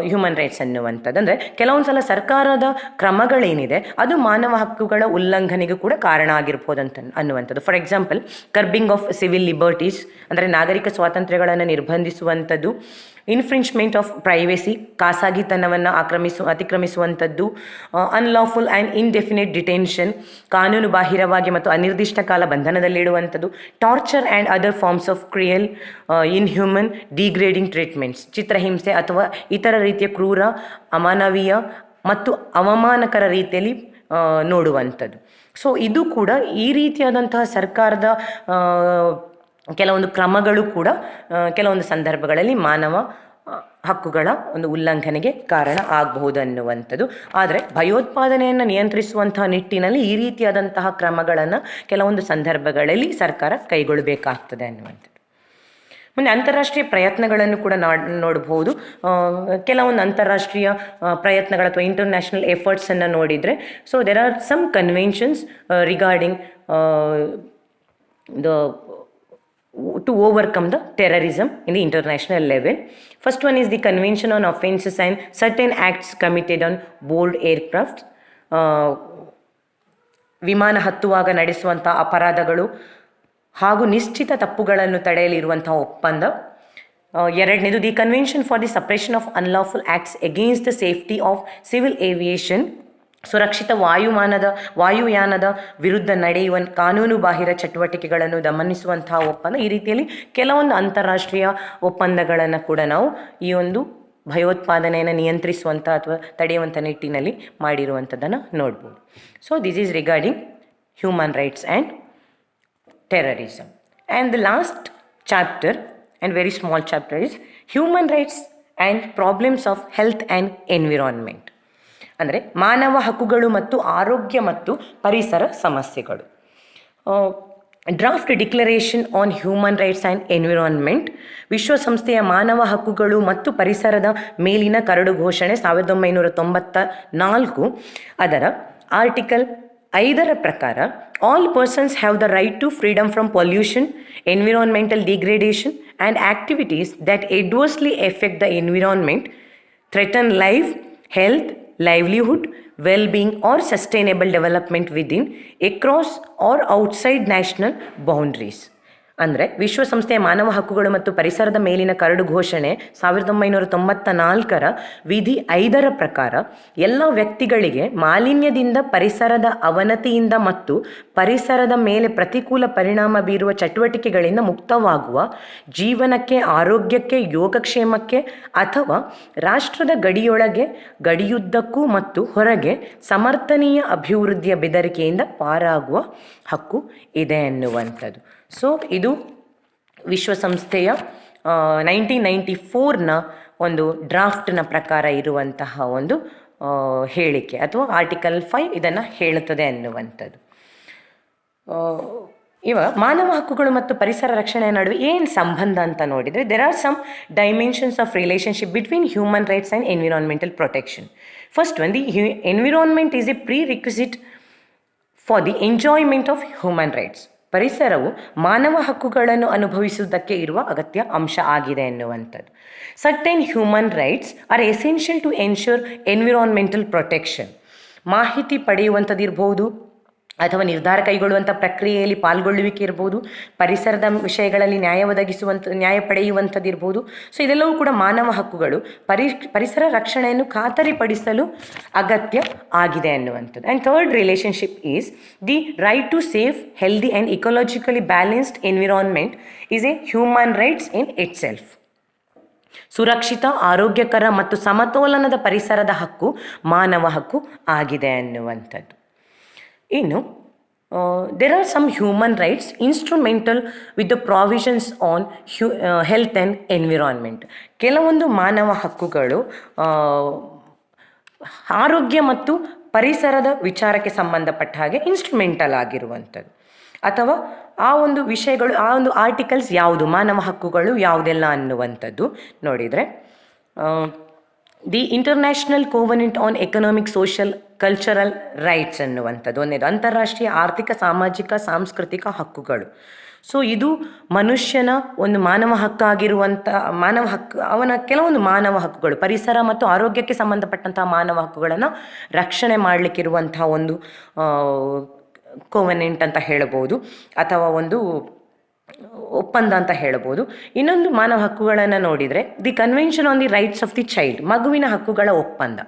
human rights ಅನ್ನುವಂಥದ್ದು. ಅಂದರೆ ಕೆಲವೊಂದು ಸಲ ಸರ್ಕಾರದ ಕ್ರಮಗಳೇನಿದೆ ಅದು ಮಾನವ ಹಕ್ಕುಗಳ ಉಲ್ಲಂಘನೆಗೂ ಕೂಡ ಕಾರಣ ಆಗಿರ್ಬೋದು ಅನ್ನುವಂಥದ್ದು. For example, curbing of civil liberties ಅಂದರೆ ನಾಗರಿಕ ಸ್ವಾತಂತ್ರ್ಯಗಳನ್ನು ನಿರ್ಬಂಧಿಸುವಂಥದ್ದು, ಇನ್ಫ್ರಿಂಚ್ಮೆಂಟ್ ಆಫ್ ಪ್ರೈವೇಸಿ ಖಾಸಗಿತನವನ್ನು ಅತಿಕ್ರಮಿಸುವಂಥದ್ದು, ಅನ್ಲಾಫುಲ್ ಆ್ಯಂಡ್ ಇನ್ಡೆಫಿನಿಟ್ ಡಿಟೆನ್ಷನ್ ಕಾನೂನು ಬಾಹಿರವಾಗಿ ಮತ್ತು ಅನಿರ್ದಿಷ್ಟ ಕಾಲ ಬಂಧನದಲ್ಲಿಡುವಂಥದ್ದು, torture and other forms of cruel inhuman degrading treatments ಚಿತ್ರಹಿಂಸೆ ಅಥವಾ ಇತರ ರೀತಿಯ ಕ್ರೂರ, ಅಮಾನವೀಯ ಮತ್ತು ಅವಮಾನಕರ ರೀತಿಯಲ್ಲಿ ನೋಡುವಂಥದ್ದು. ಸೊ ಇದು ಕೂಡ ಈ ರೀತಿಯಾದಂತಹ ಸರ್ಕಾರದ ಕೆಲವೊಂದು ಕ್ರಮಗಳು ಕೂಡ ಕೆಲವೊಂದು ಸಂದರ್ಭಗಳಲ್ಲಿ ಮಾನವ ಹಕ್ಕುಗಳ ಒಂದು ಉಲ್ಲಂಘನೆಗೆ ಕಾರಣ ಆಗಬಹುದು ಅನ್ನುವಂಥದ್ದು. ಆದರೆ ಭಯೋತ್ಪಾದನೆಯನ್ನು ನಿಯಂತ್ರಿಸುವಂತಹ ನಿಟ್ಟಿನಲ್ಲಿ ಈ ರೀತಿಯಾದಂತಹ ಕ್ರಮಗಳನ್ನು ಕೆಲವೊಂದು ಸಂದರ್ಭಗಳಲ್ಲಿ ಸರ್ಕಾರ ಕೈಗೊಳ್ಳಬೇಕಾಗ್ತದೆ ಅನ್ನುವಂಥದ್ದು. ಮುಂದೆ ಅಂತಾರಾಷ್ಟ್ರೀಯ ಪ್ರಯತ್ನಗಳನ್ನು ಕೂಡ ನೋಡಬಹುದು. ಕೆಲವೊಂದು ಅಂತಾರಾಷ್ಟ್ರೀಯ ಪ್ರಯತ್ನಗಳು ಅಥವಾ ಇಂಟರ್ನ್ಯಾಷನಲ್ ಎಫರ್ಟ್ಸನ್ನು ನೋಡಿದರೆ, so there are some conventions regarding to overcome the terrorism in the international level. First one is the Convention on Offences and Certain Acts Committed on Board Aircraft. ವಿಮಾನ ಹತ್ತುವಾಗ ನಡೆಸುವಂಥ ಅಪರಾಧಗಳು ಹಾಗೂ ನಿಶ್ಚಿತ ತಪ್ಪುಗಳನ್ನು ತಡೆಯಲಿರುವಂಥ ಒಪ್ಪಂದ. ಎರಡನೇದು the convention for the suppression of unlawful acts against the safety of civil aviation, ಸುರಕ್ಷಿತ ವಾಯುಯಾನದ ವಿರುದ್ಧ ನಡೆಯುವ ಕಾನೂನು ಬಾಹಿರ ಚಟುವಟಿಕೆಗಳನ್ನು ದಮನಿಸುವಂತಹ ಒಪ್ಪಂದ. ಈ ರೀತಿಯಲ್ಲಿ ಕೆಲವೊಂದು ಅಂತಾರಾಷ್ಟ್ರೀಯ ಒಪ್ಪಂದಗಳನ್ನು ಕೂಡ ನಾವು ಈ ಒಂದು ಭಯೋತ್ಪಾದನೆಯನ್ನು ನಿಯಂತ್ರಿಸುವಂಥ ಅಥವಾ ತಡೆಯುವಂಥ ನಿಟ್ಟಿನಲ್ಲಿ ಮಾಡಿರುವಂಥದ್ದನ್ನು ನೋಡ್ಬೋದು. So this is regarding human rights and terrorism. And the last chapter, and very small chapter, is human rights and problems of health and environment. ಅಂದರೆ ಮಾನವ ಹಕ್ಕುಗಳು ಮತ್ತು ಆರೋಗ್ಯ ಮತ್ತು ಪರಿಸರ ಸಮಸ್ಯೆಗಳು. Draft declaration on human rights and environment, ವಿಶ್ವಸಂಸ್ಥೆಯ ಮಾನವ ಹಕ್ಕುಗಳು ಮತ್ತು ಪರಿಸರದ ಮೇಲಿನ ಕರಡು ಘೋಷಣೆ 1994, ಅದರ ಆರ್ಟಿಕಲ್ 5 ಪ್ರಕಾರ all persons have the right to freedom from pollution, environmental degradation and activities that adversely affect the environment, threaten life, health, livelihood, well-being or sustainable development within, across or outside national boundaries. ಅಂದರೆ ವಿಶ್ವಸಂಸ್ಥೆಯ ಮಾನವ ಹಕ್ಕುಗಳು ಮತ್ತು ಪರಿಸರದ ಮೇಲಿನ curd ಘೋಷಣೆ 1994 ವಿಧಿ 5 ಪ್ರಕಾರ ಎಲ್ಲ ವ್ಯಕ್ತಿಗಳಿಗೆ ಮಾಲಿನ್ಯದಿಂದ, ಪರಿಸರದ ಅವನತಿಯಿಂದ ಮತ್ತು ಪರಿಸರದ ಮೇಲೆ ಪ್ರತಿಕೂಲ ಪರಿಣಾಮ ಬೀರುವ ಚಟುವಟಿಕೆಗಳಿಂದ ಮುಕ್ತವಾಗುವ, ಜೀವನಕ್ಕೆ, ಆರೋಗ್ಯಕ್ಕೆ, ಯೋಗಕ್ಷೇಮಕ್ಕೆ ಅಥವಾ ರಾಷ್ಟ್ರದ ಗಡಿಯೊಳಗೆ, ಗಡಿಯುದ್ದಕ್ಕೂ ಮತ್ತು ಹೊರಗೆ ಸಮರ್ಥನೀಯ ಅಭಿವೃದ್ಧಿಯ ಬೆದರಿಕೆಯಿಂದ ಪಾರಾಗುವ ಹಕ್ಕು ಇದೆ ಎನ್ನುವಂಥದ್ದು. ಸೊ ಇದು ವಿಶ್ವಸಂಸ್ಥೆಯ 1994ನ ಒಂದು ಡ್ರಾಫ್ಟ್ನ ಪ್ರಕಾರ ಇರುವಂತಹ ಒಂದು ಹೇಳಿಕೆ ಅಥವಾ ಆರ್ಟಿಕಲ್ 5 ಇದನ್ನು ಹೇಳುತ್ತದೆ ಅನ್ನುವಂಥದ್ದು. ಇವಾಗ ಮಾನವ ಹಕ್ಕುಗಳು ಮತ್ತು ಪರಿಸರ ರಕ್ಷಣೆಯ ನಡುವೆ ಏನು ಸಂಬಂಧ ಅಂತ ನೋಡಿದರೆ, there are some dimensions of relationship between human rights and environmental protection. First one, the environment is a prerequisite for the enjoyment of human rights. ಪರಿಸರವು ಮಾನವ ಹಕ್ಕುಗಳನ್ನು ಅನುಭವಿಸುವುದಕ್ಕೆ ಇರುವ ಅಗತ್ಯ ಅಂಶ ಆಗಿದೆ ಎನ್ನುವಂಥದ್ದು. Certain human rights are essential to ensure environmental protection. ಮಾಹಿತಿ ಪಡೆಯುವಂಥದ್ದಿರ್ಬೋದು ಅಥವಾ ನಿರ್ಧಾರ ಕೈಗೊಳ್ಳುವಂಥ ಪ್ರಕ್ರಿಯೆಯಲ್ಲಿ ಪಾಲ್ಗೊಳ್ಳುವಿಕೆ ಇರ್ಬೋದು, ಪರಿಸರದ ವಿಷಯಗಳಲ್ಲಿ ನ್ಯಾಯ ಪಡೆಯುವಂಥದ್ದಿರ್ಬೋದು. ಸೊ ಇದೆಲ್ಲವೂ ಕೂಡ ಮಾನವ ಹಕ್ಕುಗಳು ಪರಿಸರ ರಕ್ಷಣೆಯನ್ನು ಖಾತರಿಪಡಿಸಲು ಅಗತ್ಯ ಆಗಿದೆ ಅನ್ನುವಂಥದ್ದು. And third relationship is the right to safe, healthy and ecologically balanced environment is a human rights in itself. ಸುರಕ್ಷಿತ, ಆರೋಗ್ಯಕರ ಮತ್ತು ಸಮತೋಲನದ ಪರಿಸರದ ಹಕ್ಕು ಮಾನವ ಹಕ್ಕು ಆಗಿದೆ ಅನ್ನುವಂಥದ್ದು. ಇನ್ನು there are some human rights instrumental with the provisions on health and environment. ಕೆಲವೊಂದು ಮಾನವ ಹಕ್ಕುಗಳು ಆರೋಗ್ಯ ಮತ್ತು ಪರಿಸರದ ವಿಚಾರಕ್ಕೆ ಸಂಬಂಧಪಟ್ಟ ಹಾಗೆ ಇನ್ಸ್ಟ್ರೂಮೆಂಟಲ್ ಆಗಿರುವಂಥದ್ದು, ಅಥವಾ ಆ ಒಂದು ವಿಷಯಗಳು, ಆ ಒಂದು ಆರ್ಟಿಕಲ್ಸ್ ಯಾವುದು, ಮಾನವ ಹಕ್ಕುಗಳು ಯಾವುದೆಲ್ಲ ಅನ್ನುವಂಥದ್ದು ನೋಡಿದರೆ, the international covenant on economic, social cultural rights ಅನ್ನುವಂಥದ್ದು ಒಂದೇದು. ಅಂತಾರಾಷ್ಟ್ರೀಯ ಆರ್ಥಿಕ ಸಾಮಾಜಿಕ ಸಾಂಸ್ಕೃತಿಕ ಹಕ್ಕುಗಳು. ಸೊ ಇದು ಮನುಷ್ಯನ ಒಂದು ಮಾನವ ಹಕ್ಕಾಗಿರುವಂಥ ಅವನ ಕೆಲವೊಂದು ಮಾನವ ಹಕ್ಕುಗಳು, ಪರಿಸರ ಮತ್ತು ಆರೋಗ್ಯಕ್ಕೆ ಸಂಬಂಧಪಟ್ಟಂತಹ ಮಾನವ ಹಕ್ಕುಗಳನ್ನು ರಕ್ಷಣೆ ಮಾಡಲಿಕ್ಕಿರುವಂತಹ ಒಂದು ಕೋವೆನೆಂಟ್ ಅಂತ ಹೇಳ್ಬೋದು, ಅಥವಾ ಒಂದು ಒಪ್ಪಂದ ಅಂತ ಹೇಳ್ಬೋದು. ಇನ್ನೊಂದು ಮಾನವ ಹಕ್ಕುಗಳನ್ನು ನೋಡಿದರೆ the convention on the rights of the child, ಮಗುವಿನ ಹಕ್ಕುಗಳ ಒಪ್ಪಂದ.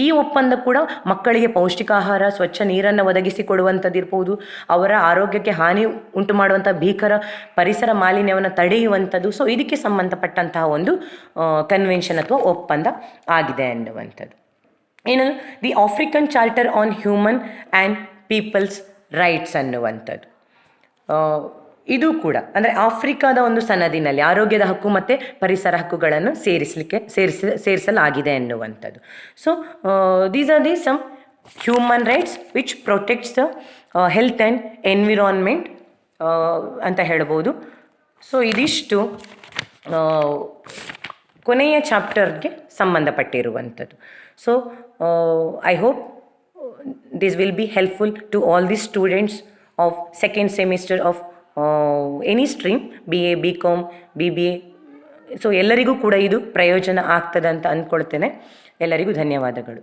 ಈ ಒಪ್ಪಂದ ಕೂಡ ಮಕ್ಕಳಿಗೆ ಪೌಷ್ಟಿಕಾಹಾರ, ಸ್ವಚ್ಛ ನೀರನ್ನು ಒದಗಿಸಿಕೊಡುವಂಥದ್ದಿರ್ಬೋದು, ಅವರ ಆರೋಗ್ಯಕ್ಕೆ ಹಾನಿ ಉಂಟು ಮಾಡುವಂಥ ಭೀಕರ ಪರಿಸರ ಮಾಲಿನ್ಯವನ್ನು ತಡೆಯುವಂಥದ್ದು. ಸೊ ಇದಕ್ಕೆ ಸಂಬಂಧಪಟ್ಟಂತಹ ಒಂದು ಕನ್ವೆನ್ಷನ್ ಅಥವಾ ಒಪ್ಪಂದ ಆಗಿದೆ ಅನ್ನುವಂಥದ್ದು. ಏನು the African charter on human and peoples rights ಅನ್ನುವಂಥದ್ದು. ಇದು ಕೂಡ ಅಂದರೆ ಆಫ್ರಿಕಾದ ಒಂದು ಸನದಿನಲ್ಲಿ ಆರೋಗ್ಯದ ಹಕ್ಕು ಮತ್ತು ಪರಿಸರ ಹಕ್ಕುಗಳನ್ನು ಸೇರಿಸಲಾಗಿದೆ ಎನ್ನುವಂಥದ್ದು. So these are the some human rights which protects the health and environment ಅಂತ ಹೇಳ್ಬೋದು. ಸೊ ಇದಿಷ್ಟು ಕೊನೆಯ ಚಾಪ್ಟರ್ಗೆ ಸಂಬಂಧಪಟ್ಟಿರುವಂಥದ್ದು. So I hope this will be helpful to all the students of second semester of any stream, BA, BCom, BBA. So ಎಲ್ಲರಿಗೂ ಕೂಡ ಇದು ಪ್ರಯೋಜನ ಆಗ್ತದೆ ಅಂತ ಅಂದ್ಕೊಳ್ತೇನೆ. ಎಲ್ಲರಿಗೂ ಧನ್ಯವಾದಗಳು.